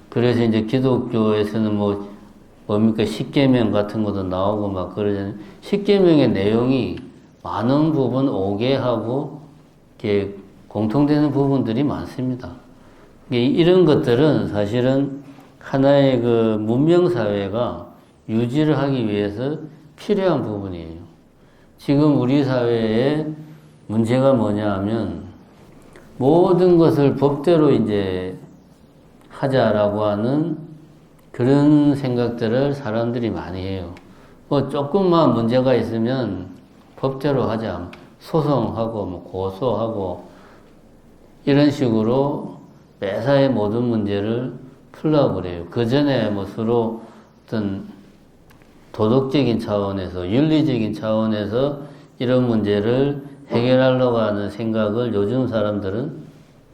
그래서 이제 기독교에서는 뭡니까, 십계명 같은 것도 나오고 막 그러잖아요. 십계명의 내용이 많은 부분 오계하고 이렇게 공통되는 부분들이 많습니다. 이런 것들은 사실은 하나의 문명 사회가 유지를 하기 위해서 필요한 부분이에요. 지금 우리 사회에 문제가 뭐냐 하면, 모든 것을 법대로 이제 하자라고 하는 그런 생각들을 사람들이 많이 해요. 조금만 문제가 있으면 법대로 하자, 소송하고 고소하고 이런 식으로 매사의 모든 문제를 풀려고 그래요. 그 전에 서로 어떤 도덕적인 차원에서, 윤리적인 차원에서 이런 문제를 해결하려고 하는 생각을 요즘 사람들은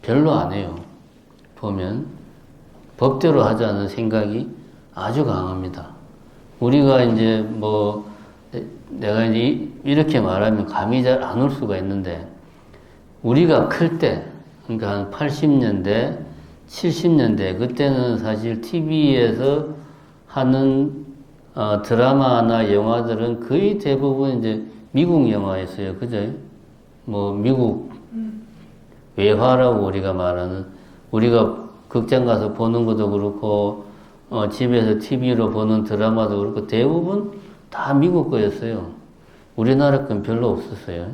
별로 안 해요. 보면 법대로 하자는 생각이 아주 강합니다. 우리가 이제 내가 이제 이렇게 말하면 감이 잘 안 올 수가 있는데, 우리가 클 때, 그러니까 한 80년대, 70년대, 그때는 사실 TV에서 하는 드라마나 영화들은 거의 대부분 이제 미국 영화였어요. 그죠? 미국 외화라고 우리가 말하는, 우리가 극장 가서 보는 것도 그렇고, 집에서 TV로 보는 드라마도 그렇고, 대부분 다 미국 거였어요. 우리나라 건 별로 없었어요.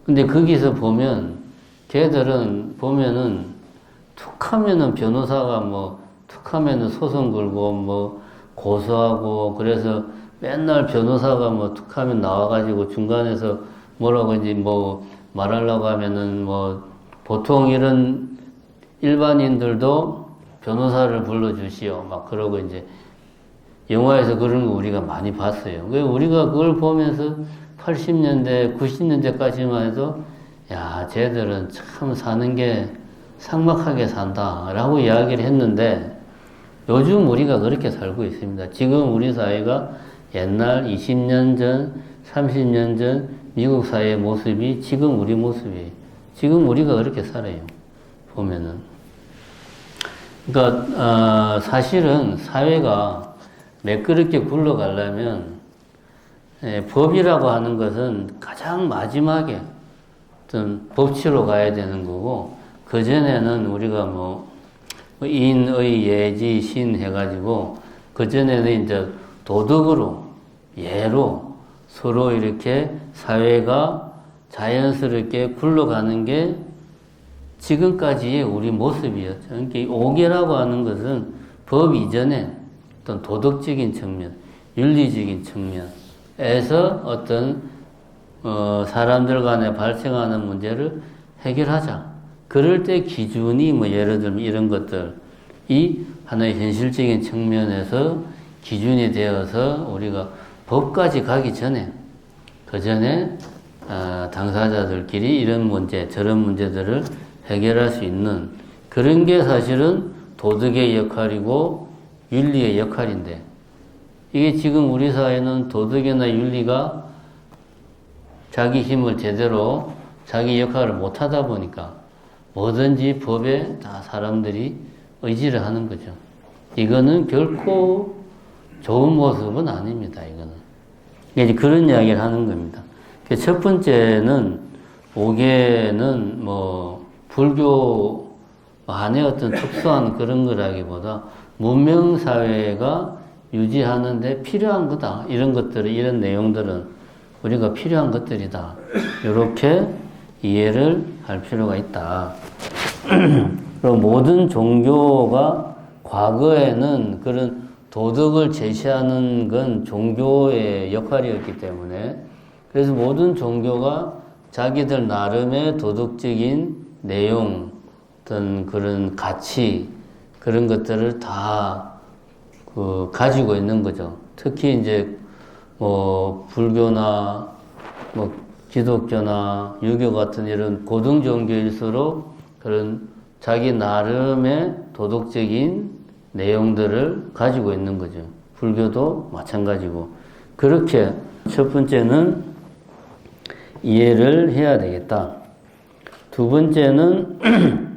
근데 거기서 보면, 걔들은 보면은, 툭 하면은 변호사가 툭 하면은 소송 걸고, 고소하고, 그래서 맨날 변호사가 툭 하면 나와가지고 중간에서 뭐라고 이제 말하려고 하면은 보통 이런 일반인들도 변호사를 불러주시오. 막 그러고 이제 영화에서 그런 거 우리가 많이 봤어요. 우리가 그걸 보면서 80년대, 90년대까지만 해도, 야, 쟤들은 참 사는 게 삭막하게 산다라고 이야기를 했는데 요즘 우리가 그렇게 살고 있습니다. 지금 우리 사회가 옛날 20년 전, 30년 전 미국 사회의 모습이 지금 우리 모습이에요. 지금 우리가 그렇게 살아요. 보면은. 그러니까 사실은 사회가 매끄럽게 굴러가려면 법이라고 하는 것은 가장 마지막에 어떤 법치로 가야 되는 거고, 그전에는 우리가 인의 예지 신 해가지고 그전에는 이제 도덕으로 예로 서로 이렇게 사회가 자연스럽게 굴러가는 게 지금까지의 우리 모습이었죠. 그러니까 이 오계라고 하는 것은 법 이전에 어떤 도덕적인 측면, 윤리적인 측면에서 어떤 사람들 간에 발생하는 문제를 해결하자. 그럴 때 기준이 예를 들면 이런 것들이 하나의 현실적인 측면에서 기준이 되어서 우리가 법까지 가기 전에 그 전에 당사자들끼리 이런 문제 저런 문제들을 해결할 수 있는 그런 게 사실은 도덕의 역할이고 윤리의 역할인데, 이게 지금 우리 사회는 도덕이나 윤리가 자기 힘을 제대로 자기 역할을 못하다 보니까 뭐든지 법에 다 사람들이 의지를 하는 거죠. 이거는 결코 좋은 모습은 아닙니다. 이거는. 이제 그런 이야기를 하는 겁니다. 첫 번째는 오계는 불교 안에 어떤 특수한 그런 거라기보다 문명 사회가 유지하는데 필요한 거다. 이런 것들은, 이런 내용들은 우리가 필요한 것들이다. 이렇게 이해를 할 필요가 있다. 그리고 모든 종교가 과거에는 그런 도덕을 제시하는 건 종교의 역할이었기 때문에, 그래서 모든 종교가 자기들 나름의 도덕적인 내용, 어떤 그런 가치, 그런 것들을 다 가지고 있는 거죠. 특히 이제 불교나 기독교나 유교 같은 이런 고등 종교일수록 그런 자기 나름의 도덕적인 내용들을 가지고 있는 거죠. 불교도 마찬가지고. 그렇게 첫 번째는 이해를 해야 되겠다. 두 번째는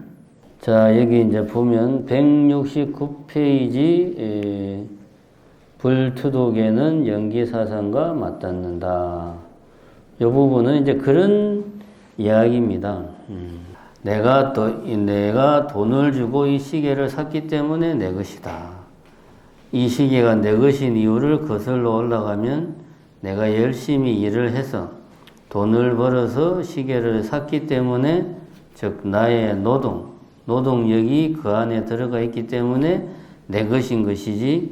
자, 여기 이제 보면 169페이지 불투독에는 연기사상과 맞닿는다. 이 부분은 이제 그런 이야기입니다. 내가 돈을 주고 이 시계를 샀기 때문에 내 것이다. 이 시계가 내 것인 이유를 거슬러 올라가면 내가 열심히 일을 해서 돈을 벌어서 시계를 샀기 때문에, 즉 나의 노동력이 그 안에 들어가 있기 때문에 내 것인 것이지,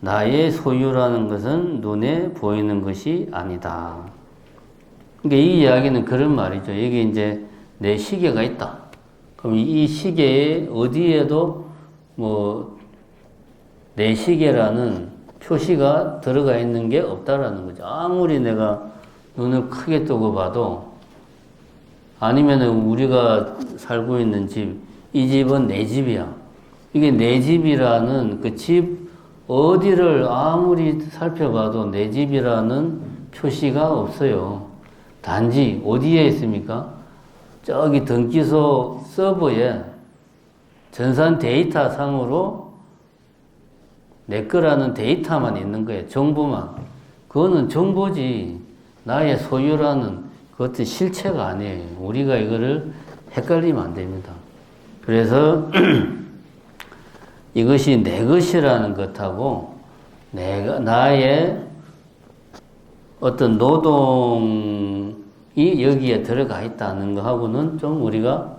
나의 소유라는 것은 눈에 보이는 것이 아니다. 그러니까 이 이야기는 그런 말이죠. 여기 이제 내 시계가 있다. 그럼 이 시계에 어디에도 내 시계라는 표시가 들어가 있는 게 없다라는 거죠. 아무리 내가 눈을 크게 뜨고 봐도, 아니면은 우리가 살고 있는 집, 이 집은 내 집이야. 이게 내 집이라는 그 집 어디를 아무리 살펴봐도 내 집이라는 표시가 없어요. 단지 어디에 있습니까? 저기 등기소 서버에 전산 데이터 상으로 내 거라는 데이터만 있는 거예요. 정보만. 그거는 정보지 나의 소유라는 그것도 실체가 아니에요. 우리가 이거를 헷갈리면 안 됩니다. 그래서 이것이 내 것이라는 것하고 나의 어떤 노동이 여기에 들어가 있다는 것하고는 좀 우리가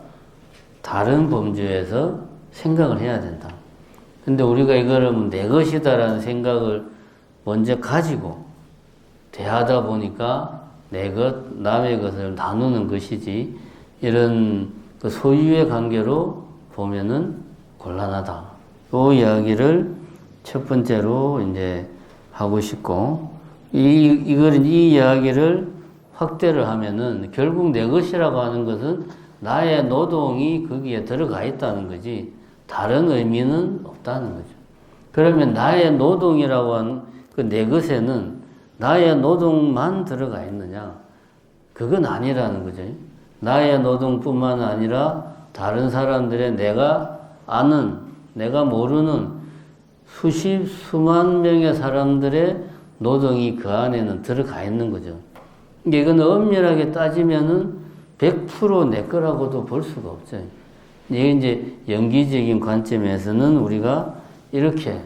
다른 범주에서 생각을 해야 된다. 근데 우리가 이거를 내 것이다라는 생각을 먼저 가지고 대하다 보니까 내 것, 남의 것을 나누는 것이지, 이런 그 소유의 관계로 보면은 곤란하다. 이 이야기를 첫 번째로 이제 하고 싶고, 이 이야기를 확대를 하면은 결국 내 것이라고 하는 것은 나의 노동이 거기에 들어가 있다는 거지 다른 의미는 없다는 거죠. 그러면 나의 노동이라고 하는 그 내 것에는 나의 노동만 들어가 있느냐? 그건 아니라는 거죠. 나의 노동뿐만 아니라 다른 사람들의 내가 아는, 내가 모르는 수십, 수만 명의 사람들의 노동이 그 안에는 들어가 있는 거죠. 이건 엄밀하게 따지면은 100% 내 거라고도 볼 수가 없죠. 이게 이제 연기적인 관점에서는 우리가 이렇게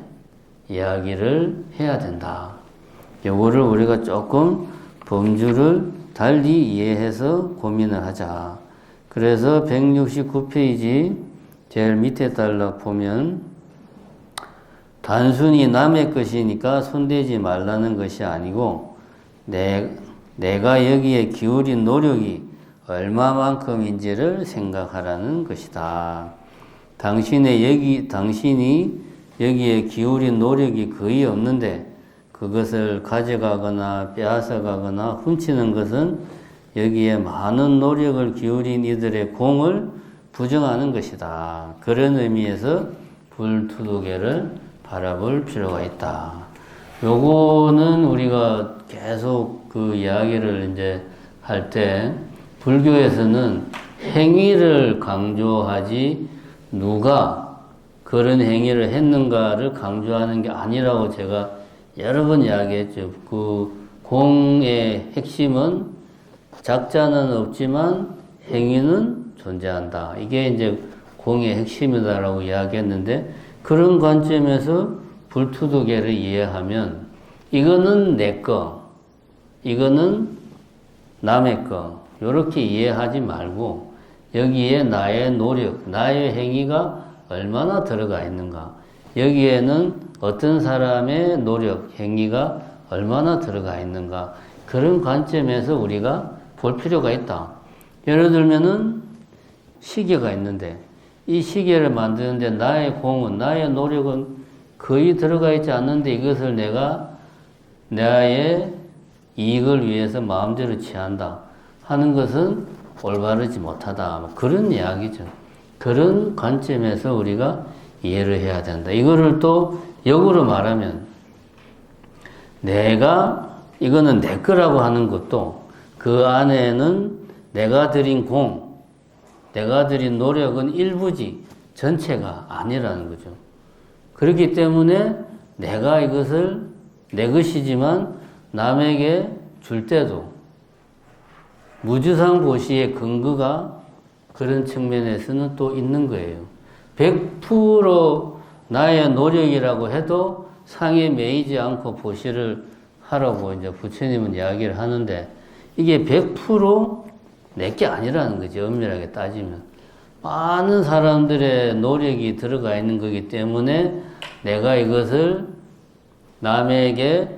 이야기를 해야 된다. 요거를 우리가 조금 범주를 달리 이해해서 고민을 하자. 그래서 169페이지 제일 밑에 달락 보면 단순히 남의 것이니까 손대지 말라는 것이 아니고 내가 여기에 기울인 노력이 얼마만큼인지를 생각하라는 것이다. 당신이 여기에 기울인 노력이 거의 없는데 그것을 가져가거나 빼앗아가거나 훔치는 것은 여기에 많은 노력을 기울인 이들의 공을 부정하는 것이다. 그런 의미에서 불투도계를 바라볼 필요가 있다. 요거는 우리가 계속 그 이야기를 이제 할 때 불교에서는 행위를 강조하지 누가 그런 행위를 했는가를 강조하는 게 아니라고 제가 여러 번 이야기했죠. 그 공의 핵심은 작자는 없지만 행위는 존재한다. 이게 이제 공의 핵심이다라고 이야기했는데 그런 관점에서 불투도계를 이해하면 이거는 내 거, 이거는 남의 거 이렇게 이해하지 말고 여기에 나의 노력, 나의 행위가 얼마나 들어가 있는가 여기에는 어떤 사람의 노력, 행위가 얼마나 들어가 있는가 그런 관점에서 우리가 볼 필요가 있다. 예를 들면은 시계가 있는데 이 시계를 만드는데 나의 공은, 나의 노력은 거의 들어가 있지 않는데 이것을 내가 나의 이익을 위해서 마음대로 취한다 하는 것은 올바르지 못하다. 뭐 그런 이야기죠. 그런 관점에서 우리가 이해를 해야 된다. 이거를 또 역으로 말하면 이거는 내 거라고 하는 것도 그 안에는 내가 들인 공, 내가 들인 노력은 일부지 전체가 아니라는 거죠. 그렇기 때문에 내가 이것을 내 것이지만 남에게 줄 때도 무주상보시의 근거가 그런 측면에서는 또 있는 거예요. 100% 나의 노력이라고 해도 상에 매이지 않고 보시를 하라고 이제 부처님은 이야기를 하는데 이게 100% 내게 아니라는 거지, 엄밀하게 따지면. 많은 사람들의 노력이 들어가 있는 거기 때문에 내가 이것을 남에게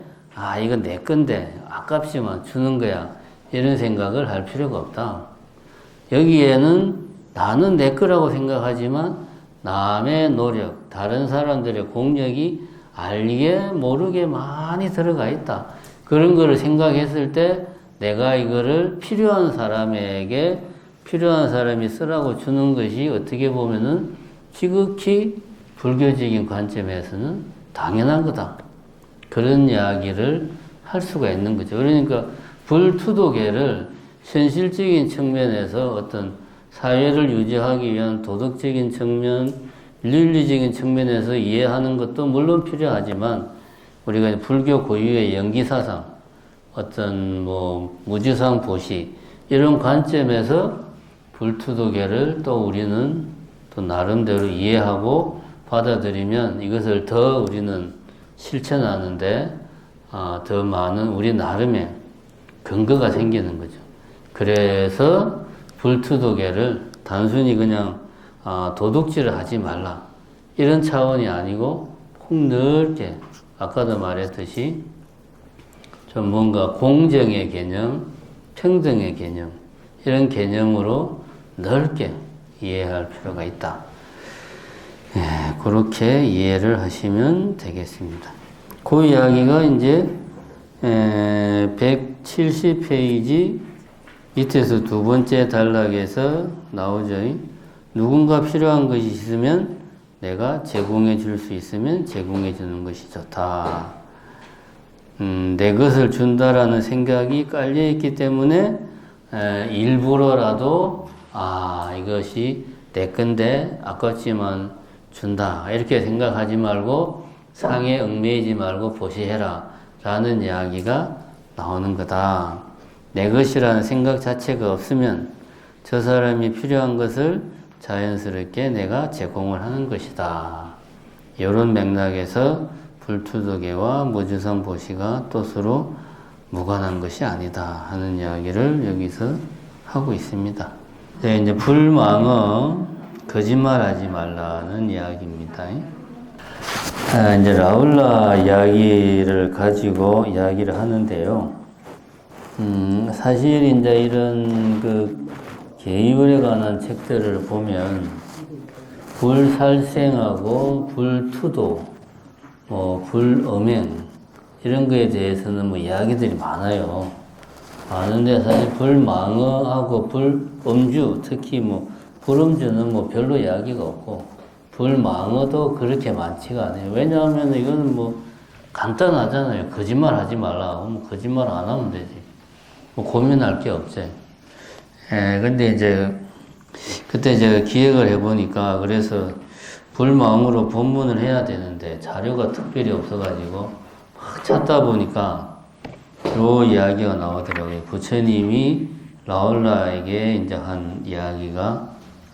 이건 내 건데 아깝지만 주는 거야 이런 생각을 할 필요가 없다. 여기에는 나는 내 거라고 생각하지만 남의 노력, 다른 사람들의 공력이 알게 모르게 많이 들어가 있다. 그런 거를 생각했을 때 내가 이거를 필요한 사람에게 필요한 사람이 쓰라고 주는 것이 어떻게 보면은 지극히 불교적인 관점에서는 당연한 거다. 그런 이야기를 할 수가 있는 거죠. 그러니까 불투도계를 현실적인 측면에서 어떤 사회를 유지하기 위한 도덕적인 측면, 윤리적인 측면에서 이해하는 것도 물론 필요하지만 우리가 불교 고유의 연기사상, 어떤 무주상 보시 이런 관점에서 불투도계를 또 우리는 또 나름대로 이해하고 받아들이면 이것을 더 우리는 실천하는데 더 많은 우리 나름의 근거가 생기는 거죠. 그래서 불투도계를 단순히 그냥 도둑질을 하지 말라 이런 차원이 아니고 폭넓게 아까도 말했듯이 좀 뭔가 공정의 개념, 평등의 개념 이런 개념으로 넓게 이해할 필요가 있다. 그렇게 이해를 하시면 되겠습니다. 그 이야기가 이제 170페이지 밑에서 두 번째 단락에서 나오죠. 누군가 필요한 것이 있으면 내가 제공해 줄 수 있으면 제공해 주는 것이 좋다. 내 것을 준다라는 생각이 깔려 있기 때문에 일부러라도 이것이 내 건데 아깝지만 준다 이렇게 생각하지 말고 상에 얽매이지 말고 보시해라 라는 이야기가 나오는 거다. 내 것이라는 생각 자체가 없으면 저 사람이 필요한 것을 자연스럽게 내가 제공을 하는 것이다. 이런 맥락에서 불투덕애와 무주상 보시가 또 서로 무관한 것이 아니다 하는 이야기를 여기서 하고 있습니다. 네, 이제 불망어 거짓말하지 말라는 이야기입니다. 이제 라울라 이야기를 가지고 이야기를 하는데요. 사실 이제 이런 그 계율에 관한 책들을 보면 불살생하고 불투도, 불엄행 이런 거에 대해서는 이야기들이 많아요. 많은데 사실 불망어하고 불엄주, 특히 불엄주는 별로 이야기가 없고 불망어도 그렇게 많지가 않아요. 왜냐하면 이거는 간단하잖아요. 거짓말 하지 말라. 거짓말 안 하면 되지. 고민할 게 없지. 근데 이제 그때 제가 기획을 해보니까 그래서 불망으로 본문을 해야 되는데 자료가 특별히 없어가지고 막 찾다 보니까 요 이야기가 나오더라고요. 부처님이 라울라에게 이제 한 이야기가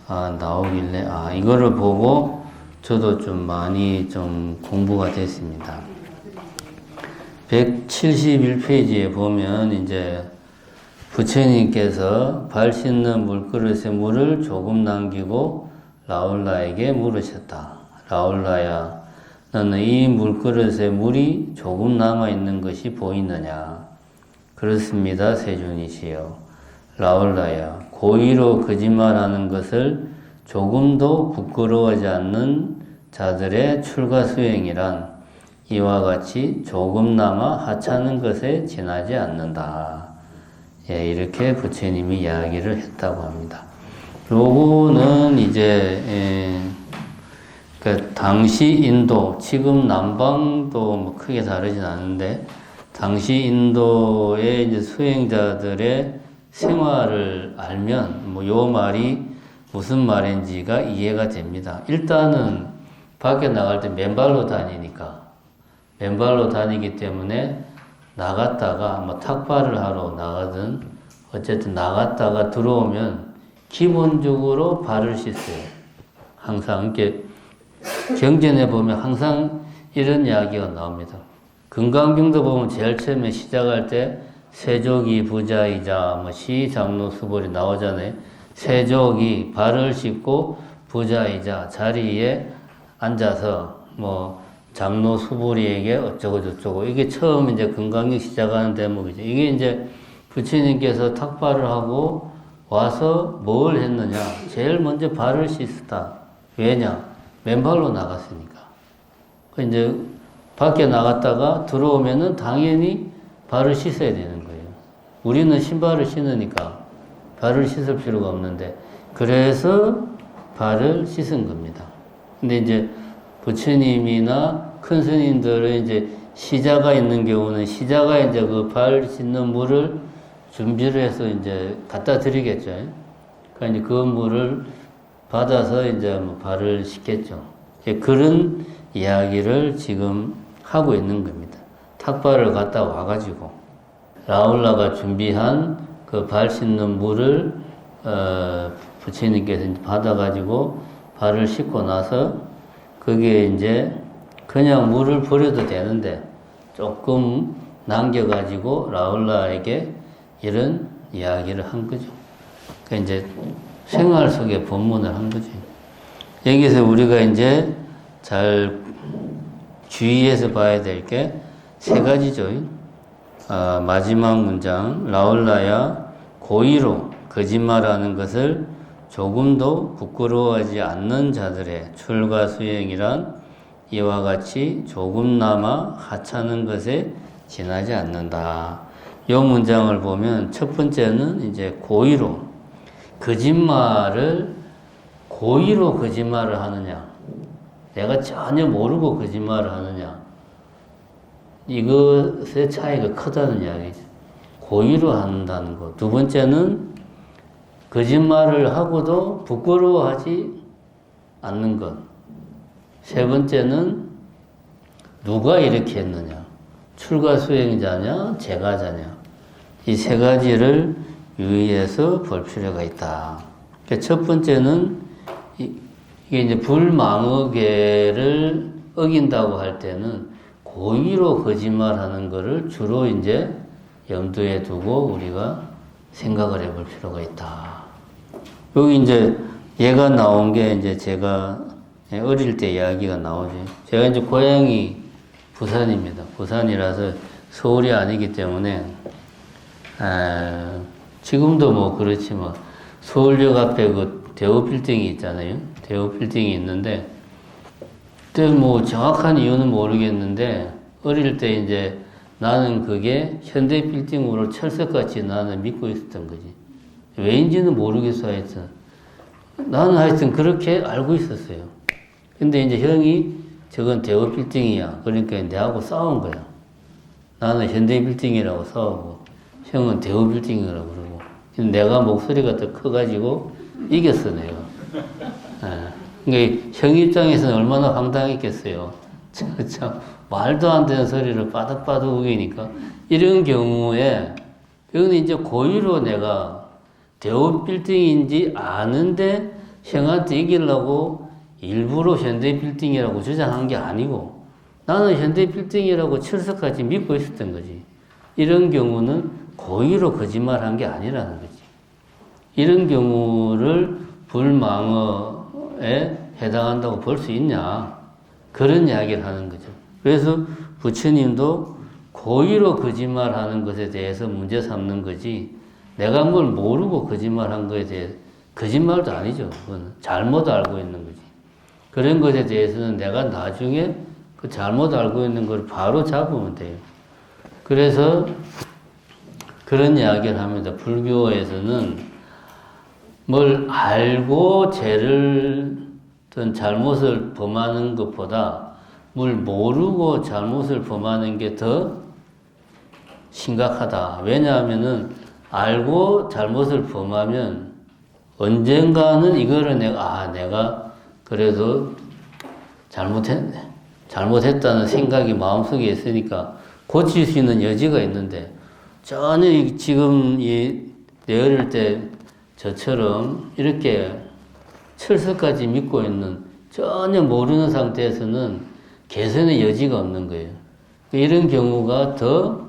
나오길래 이거를 보고 저도 좀 많이 좀 공부가 됐습니다. 171페이지에 보면 이제 부처님께서 발 씻는 물그릇에 물을 조금 남기고 라울라에게 물으셨다. 라울라야, 너는 이 물그릇에 물이 조금 남아있는 것이 보이느냐? 그렇습니다, 세존이시여. 라울라야, 고의로 거짓말하는 것을 조금도 부끄러워하지 않는 자들의 출가수행이란 이와 같이 조금나마 하찮은 것에 지나지 않는다. 이렇게 부처님이 이야기를 했다고 합니다. 요거는 이제 당시 인도, 지금 남방도 크게 다르진 않은데 당시 인도의 이제 수행자들의 생활을 알면 요 말이 무슨 말인지가 이해가 됩니다. 일단은 밖에 나갈 때 맨발로 다니기 때문에 나갔다가 탁발을 하러 나가든 어쨌든 나갔다가 들어오면 기본적으로 발을 씻어요. 항상 이렇게 경전에 보면 항상 이런 이야기가 나옵니다. 금강경도 보면 제일 처음에 시작할 때 세족이 부자이자 시 장로 수벌이 나오잖아요. 세족이 발을 씻고 부자이자 자리에 앉아서 장로 수보리에게 어쩌고 저쩌고 이게 처음 이제 금강경 시작하는 대목이죠. 이게 이제 부처님께서 탁발을 하고 와서 뭘 했느냐? 제일 먼저 발을 씻었다. 왜냐? 맨발로 나갔으니까. 이제 밖에 나갔다가 들어오면은 당연히 발을 씻어야 되는 거예요. 우리는 신발을 신으니까 발을 씻을 필요가 없는데 그래서 발을 씻은 겁니다. 근데 이제 부처님이나 큰 스님들은 이제 시자가 있는 경우는 시자가 이제 그 발 씻는 물을 준비를 해서 이제 갖다 드리겠죠. 그러니까 이제 그 물을 받아서 이제 발을 씻겠죠. 그런 이야기를 지금 하고 있는 겁니다. 탁발을 갔다 와가지고 라울라가 준비한 그 발 씻는 물을 부처님께서 받아가지고 발을 씻고 나서 그게 이제 그냥 물을 버려도 되는데 조금 남겨가지고 라울라에게 이런 이야기를 한 거죠. 그러니까 이제 생활 속에 본문을 한 거죠. 여기서 우리가 이제 잘 주의해서 봐야 될 게 세 가지죠. 마지막 문장, 라울라야 고의로 거짓말하는 것을 조금도 부끄러워하지 않는 자들의 출가 수행이란 이와 같이 조금나마 하찮은 것에 지나지 않는다. 요 문장을 보면 첫 번째는 이제 고의로 거짓말을 고의로 거짓말을 하느냐, 내가 전혀 모르고 거짓말을 하느냐, 이것의 차이가 크다는 이야기죠. 고의로 한다는 것. 두 번째는 거짓말을 하고도 부끄러워하지 않는 것. 세 번째는 누가 이렇게 했느냐, 출가 수행자냐, 제가자냐, 이 세 가지를 유의해서 볼 필요가 있다. 첫 번째는 이게 이제 불망어계를 어긴다고 할 때는 고의로 거짓말하는 것을 주로 이제 염두에 두고 우리가 생각을 해볼 필요가 있다. 여기 이제 얘가 나온 게 이제 제가 어릴 때 이야기가 나오죠. 제가 이제 고향이 부산입니다. 부산이라서 서울이 아니기 때문에 지금도 뭐 그렇지만 서울역 앞에 그 대우 빌딩이 있잖아요. 대우 빌딩이 있는데 그때 뭐 정확한 이유는 모르겠는데 어릴 때 이제 나는 그게 현대 빌딩으로 철석같이 나는 믿고 있었던 거지. 왜인지는 모르겠어 하여튼. 나는 하여튼 그렇게 알고 있었어요. 근데 이제 형이 저건 대우 빌딩이야. 그러니까 내하고 싸운 거야. 나는 현대 빌딩이라고 싸우고 형은 대우 빌딩이라고 그러고. 내가 목소리가 더 커가지고 이겼어 내가. 그러니까 형 입장에서는 얼마나 황당했겠어요. 참 말도 안 되는 소리를 빠득빠득 우기니까 이런 경우에 여기는 이제 고의로 내가 대우 빌딩인지 아는데 형한테 이기려고 일부러 현대 빌딩이라고 주장한 게 아니고 나는 현대 빌딩이라고 철석같이 믿고 있었던 거지. 이런 경우는 고의로 거짓말한 게 아니라는 거지. 이런 경우를 불망어에 해당한다고 볼 수 있냐, 그런 이야기를 하는 거죠. 그래서 부처님도 고의로 거짓말하는 것에 대해서 문제 삼는 거지 내가 뭘 모르고 거짓말한 것에 대해 거짓말도 아니죠. 그건 잘못 알고 있는 거지. 그런 것에 대해서는 내가 나중에 그 잘못 알고 있는 걸 바로 잡으면 돼요. 그래서 그런 이야기를 합니다. 불교에서는 뭘 알고 죄를 어떤 잘못을 범하는 것보다 뭘 모르고 잘못을 범하는 게 더 심각하다. 왜냐하면은 알고 잘못을 범하면 언젠가는 이거를 내가 그래도 잘못했다는 생각이 마음속에 있으니까 고칠 수 있는 여지가 있는데 전혀 지금 내 어릴 때 저처럼 이렇게 철석까지 믿고 있는 전혀 모르는 상태에서는 개선의 여지가 없는 거예요. 이런 경우가 더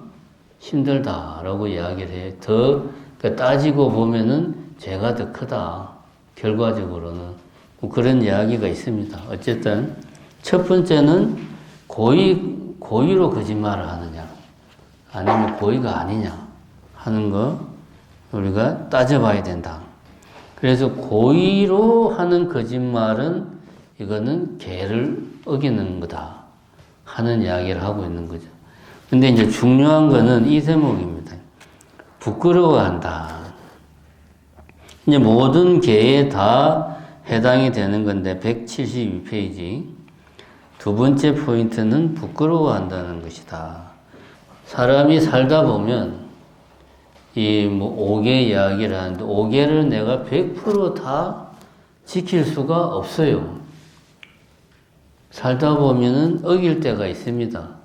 힘들다라고 이야기를 해요. 그러니까 따지고 보면은 죄가 더 크다. 결과적으로는. 뭐 그런 이야기가 있습니다. 어쨌든 첫 번째는 고의로 거짓말을 하느냐 아니면 고의가 아니냐 하는 거 우리가 따져봐야 된다. 그래서 고의로 하는 거짓말은 이거는 계를 어기는 거다 하는 이야기를 하고 있는 거죠. 근데 이제 중요한 거는 이 대목입니다. 부끄러워한다. 이제 모든 계에 다 해당이 되는 건데 172페이지 두 번째 포인트는 부끄러워한다는 것이다. 사람이 살다 보면 이 뭐 5개 이야기를 하는데 5개를 내가 100% 다 지킬 수가 없어요. 살다 보면은 어길 때가 있습니다.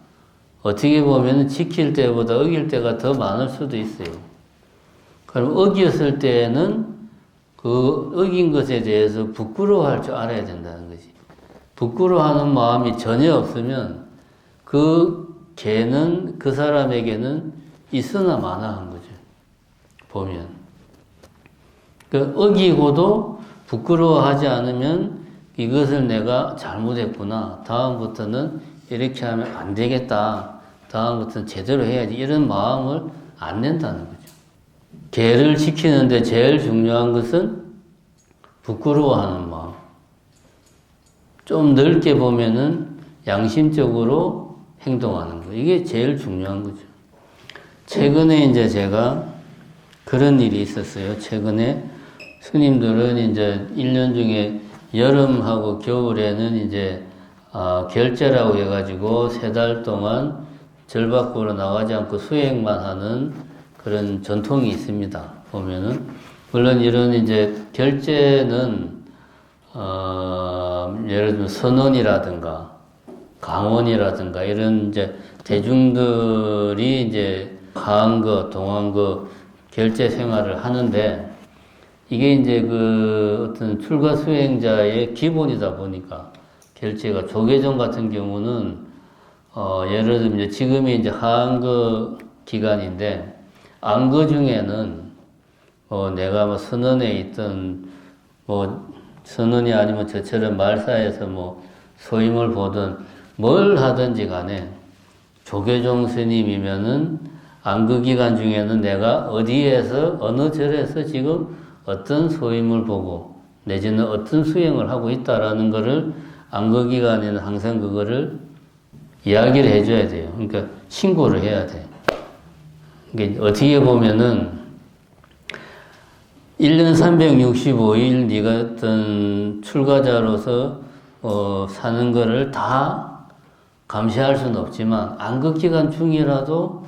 어떻게 보면은 지킬 때보다 어길 때가 더 많을 수도 있어요. 그럼 어겼을 때는 그 어긴 것에 대해서 부끄러워할 줄 알아야 된다는 거지. 부끄러워하는 마음이 전혀 없으면 그 개는 그 사람에게는 있으나 마나한 거죠. 보면. 그 어기고도 부끄러워하지 않으면 이것을 내가 잘못했구나. 다음부터는 이렇게 하면 안 되겠다. 다음부터는 제대로 해야지. 이런 마음을 안 낸다는 거죠. 계를 지키는데 제일 중요한 것은 부끄러워하는 마음. 좀 넓게 보면은 양심적으로 행동하는 거. 이게 제일 중요한 거죠. 최근에 이제 제가 그런 일이 있었어요. 최근에 스님들은 이제 1년 중에 여름하고 겨울에는 이제 결제라고 해가지고 3달 동안 절 밖으로 나가지 않고 수행만 하는 그런 전통이 있습니다. 보면은 물론 이런 이제 결제는 예를 들면 선원이라든가 강원이라든가 이런 이제 대중들이 이제 하한거, 동한거 결제 생활을 하는데 이게 이제 그 어떤 출가 수행자의 기본이다 보니까 결제가 조계종 같은 경우는 예를 들면 이제 지금이 이제 하한거 기간인데 안거 중에는 내가 뭐 선원에 있던 뭐 선원이 아니면 저처럼 말사에서 뭐 소임을 보든 뭘 하든지 간에 조계종 스님이면은 안거 기간 중에는 내가 어디에서 어느 절에서 지금 어떤 소임을 보고 내지는 어떤 수행을 하고 있다라는 거를 안거 기간에는 항상 그거를 이야기를 해줘야 돼요. 그러니까 신고를 해야 돼. 그러니까 어떻게 보면은 1년 365일 네가 어떤 출가자로서 사는 거를 다 감시할 수는 없지만 안거 기간 중이라도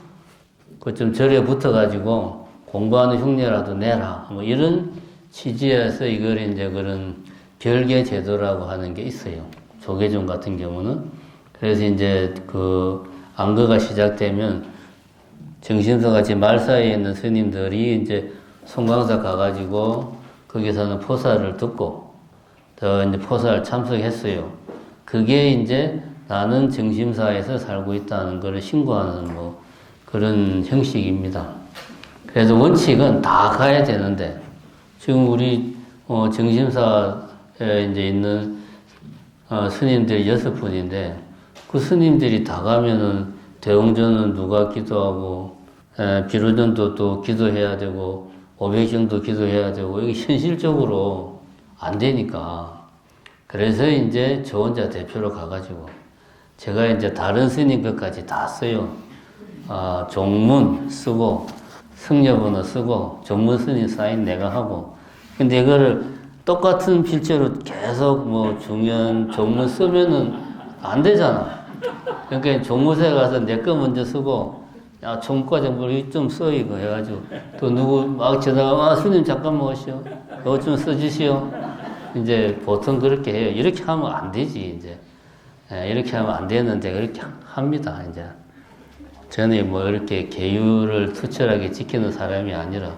그 좀 절에 붙어가지고 공부하는 흉내라도 내라. 뭐 이런 취지에서 이걸 이제 그런 결계 제도라고 하는 게 있어요. 조계종 같은 경우는. 그래서 이제 그 안거가 시작되면 정신서 같이 말사에 있는 스님들이 이제 송광사 가가지고 거기서는 포사를 듣고 더 이제 포사를 참석했어요. 그게 이제 나는 정심사에서 살고 있다는 것을 신고하는 뭐 그런 형식입니다. 그래서 원칙은 다 가야 되는데 지금 우리 정심사에 이제 있는 스님들이 6분인데 그 스님들이 다 가면은 대웅전은 누가 기도하고 비로전도 또 기도해야 되고 오백경도 기도해야 되고 이게 현실적으로 안 되니까 그래서 이제 저 혼자 대표로 가가지고 제가 이제 다른 스님 것까지 다 써요. 종문 쓰고 승려번호 쓰고 종문 스님 사인 내가 하고 근데 이거를 똑같은 필체로 계속 뭐 중요한 종문 쓰면은 안 되잖아. 그러니까 종무소에 가서 내 거 먼저 쓰고 야 총과 정보를 좀 써 이거 해가지고 또 누구 막 전화가 스님 잠깐만 오시오 이거 좀 써주시오. 이제 보통 그렇게 해요. 이렇게 하면 안 되지 이제. 이렇게 하면 안 되는데 그렇게 합니다 이제. 저는 뭐 이렇게 계율을 투철하게 지키는 사람이 아니라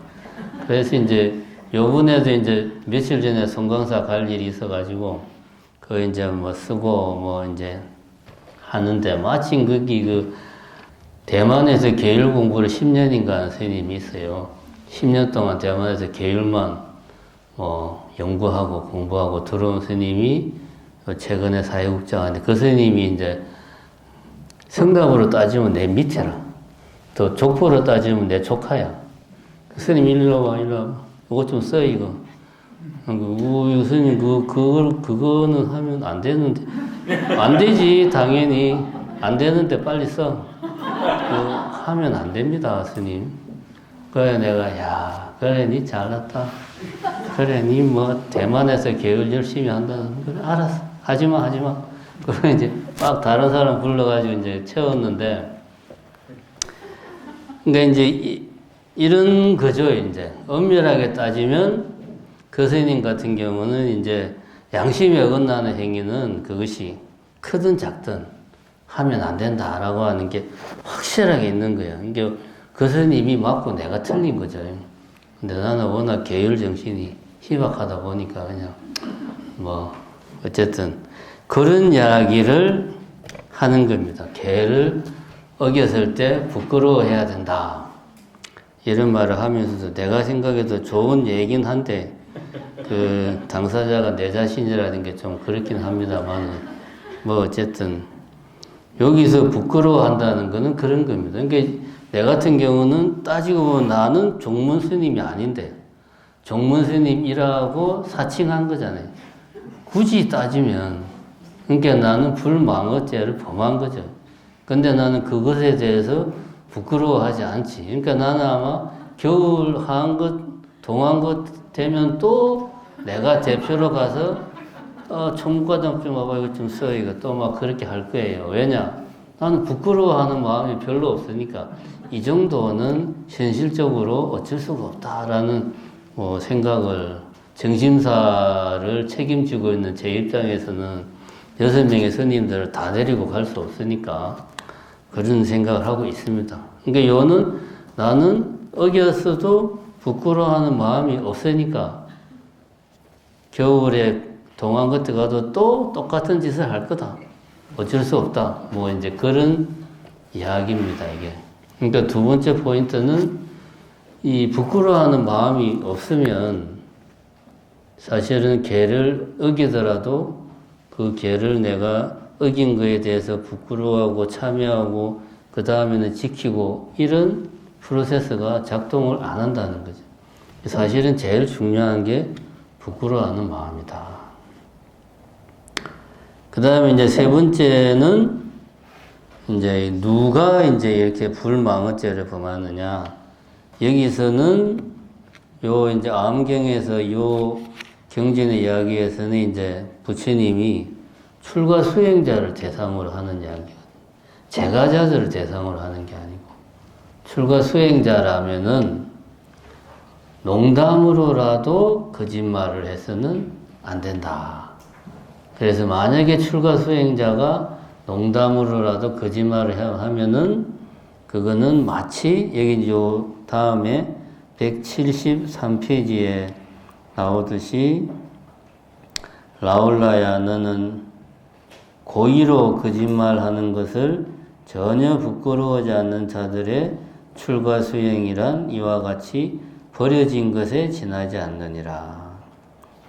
그래서 이제 요번에도 이제 며칠 전에 송광사 갈 일이 있어가지고 그 이제 뭐 쓰고 뭐 이제 하는데 마침 거기 그 대만에서 계율 공부를 10년인가 하는 스님이 있어요. 10년 동안 대만에서 계율만 연구하고 공부하고 들어온 스님이 최근에 사회국장한테 그 스님이 이제 성담으로 따지면 내 밑에라. 또 족보로 따지면 내 조카야. 그 스님 일로 와. 이거 좀 써, 이거. 스님, 그거는 하면 안 되는데. 안 되지, 당연히. 안 되는데 빨리 써. 하면 안 됩니다, 스님. 그래, 내가, 그래, 니 잘났다. 그래, 니 뭐, 대만에서 계율 열심히 한다는. 그래, 알았어. 하지마. 그래, 이제 막 다른 사람 불러가지고 이제 채웠는데, 그러니까 이제 이런 거죠, 이제. 엄밀하게 따지면 그 스님 같은 경우는 이제 양심이 어긋나는 행위는 그것이 크든 작든 하면 안 된다라고 하는 게 확실하게 있는 거예요. 그러니까 그 스님이 맞고 내가 틀린 거죠. 근데 나는 워낙 계율 정신이 희박하다 보니까 그냥 뭐, 어쨌든 그런 이야기를 하는 겁니다. 개를 어겼을 때 부끄러워해야 된다. 이런 말을 하면서도 내가 생각해도 좋은 얘기긴 한데 그 당사자가 내 자신이라는 게 좀 그렇긴 합니다만 뭐 어쨌든 여기서 부끄러워한다는 거는 그런 겁니다. 그러니까 내 같은 경우는 따지고 보면 나는 종문 스님이 아닌데 종문 스님이라고 사칭한 거잖아요. 굳이 따지면 그러니까 나는 불망어죄를 범한 거죠. 근데 나는 그것에 대해서 부끄러워하지 않지. 그러니까 나는 아마 겨울 하한 것, 동한 것 되면 또 내가 대표로 가서 총무과장 좀 와봐 이거 좀 써 이거 또 막 그렇게 할 거예요. 왜냐? 나는 부끄러워하는 마음이 별로 없으니까 이 정도는 현실적으로 어쩔 수가 없다라는 생각을 정심사를 책임지고 있는 제 입장에서는 6명의 스님들을 다 데리고 갈 수 없으니까 그런 생각을 하고 있습니다. 그러니까 요는 나는 어겼어도 부끄러워하는 마음이 없으니까 겨울에 동안 그때 가도 또 똑같은 짓을 할 거다. 어쩔 수 없다. 뭐 이제 그런 이야기입니다, 이게. 그러니까 두 번째 포인트는 이 부끄러워하는 마음이 없으면 사실은 계를 어기더라도 그 계를 내가 어긴 거에 대해서 부끄러워하고 참여하고 그 다음에는 지키고 이런 프로세스가 작동을 안 한다는 거죠. 사실은 제일 중요한 게 부끄러워하는 마음이다. 그 다음에 이제 세 번째는 이제 누가 이제 이렇게 불망어죄를 범하느냐. 여기서는 요 이제 암경에서 요 경전의 이야기에서는 이제 부처님이 출가 수행자를 대상으로 하는 이야기거든요. 제가자들을 대상으로 하는 게 아니고 출가 수행자라면은 농담으로라도 거짓말을 해서는 안 된다. 그래서 만약에 출가 수행자가 농담으로라도 거짓말을 하면은 그거는 마치 여기 요 다음에 173페이지에 나오듯이 라울라야 너는 고의로 거짓말하는 것을 전혀 부끄러워하지 않는 자들의 출가 수행이란 이와 같이 버려진 것에 지나지 않느니라.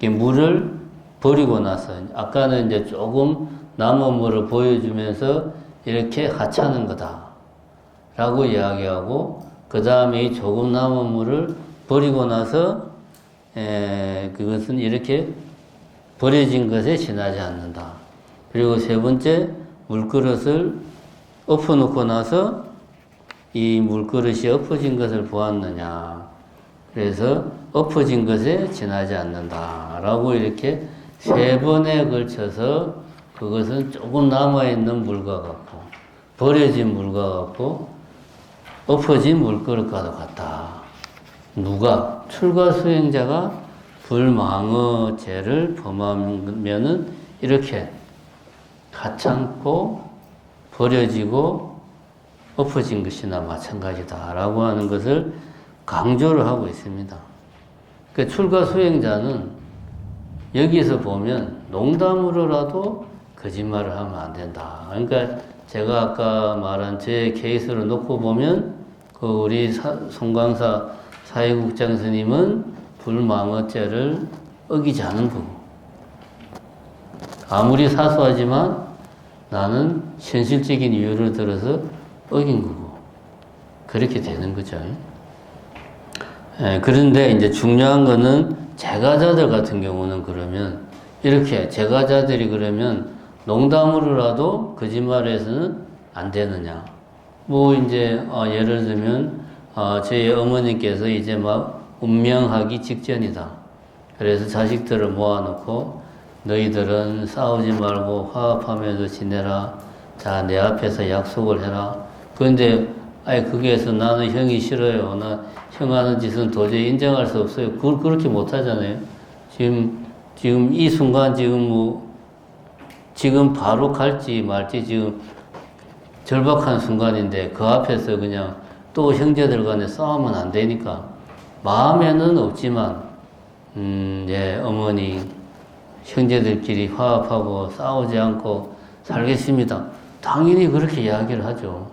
물을 버리고 나서 아까는 이제 조금 남은 물을 보여주면서 이렇게 하찮은 거다 라고 이야기하고 그 다음에 이 조금 남은 물을 버리고 나서 그것은 이렇게 버려진 것에 지나지 않는다. 그리고 세 번째 물그릇을 엎어놓고 나서 이 물그릇이 엎어진 것을 보았느냐. 그래서 엎어진 것에 지나지 않는다 라고 이렇게 세 번에 걸쳐서 그것은 조금 남아있는 물과 같고 버려진 물과 같고 엎어진 물그릇과도 같다. 누가? 출가 수행자가 불망어죄를 범하면은 이렇게 하찮고 버려지고 엎어진 것이나 마찬가지다 라고 하는 것을 강조를 하고 있습니다. 그 출가 수행자는 여기서 보면 농담으로라도 거짓말을 하면 안 된다. 그러니까 제가 아까 말한 제 케이스를 놓고 보면 그 우리 송광사 사회국장 스님은 불망어죄를 어기지 않은 거고 아무리 사소하지만 나는 현실적인 이유를 들어서 어긴 거고 그렇게 되는 거죠. 그런데 이제 중요한 거는 제가자들 같은 경우는 그러면 이렇게 제가자들이 그러면 농담으로라도 거짓말해서는 안 되느냐. 뭐 이제 예를 들면 저희 어머니께서 이제 막 운명하기 직전이다. 그래서 자식들을 모아놓고 너희들은 싸우지 말고 화합하면서 지내라. 자, 내 앞에서 약속을 해라. 그런데 거기에서 나는 형이 싫어요. 나 형 하는 짓은 도저히 인정할 수 없어요. 그걸 그렇게 못 하잖아요. 지금 이 순간 지금 바로 갈지 말지 지금 절박한 순간인데 그 앞에서 그냥 또 형제들 간에 싸우면 안 되니까 마음에는 없지만 어머니 형제들끼리 화합하고 싸우지 않고 살겠습니다. 당연히 그렇게 이야기를 하죠.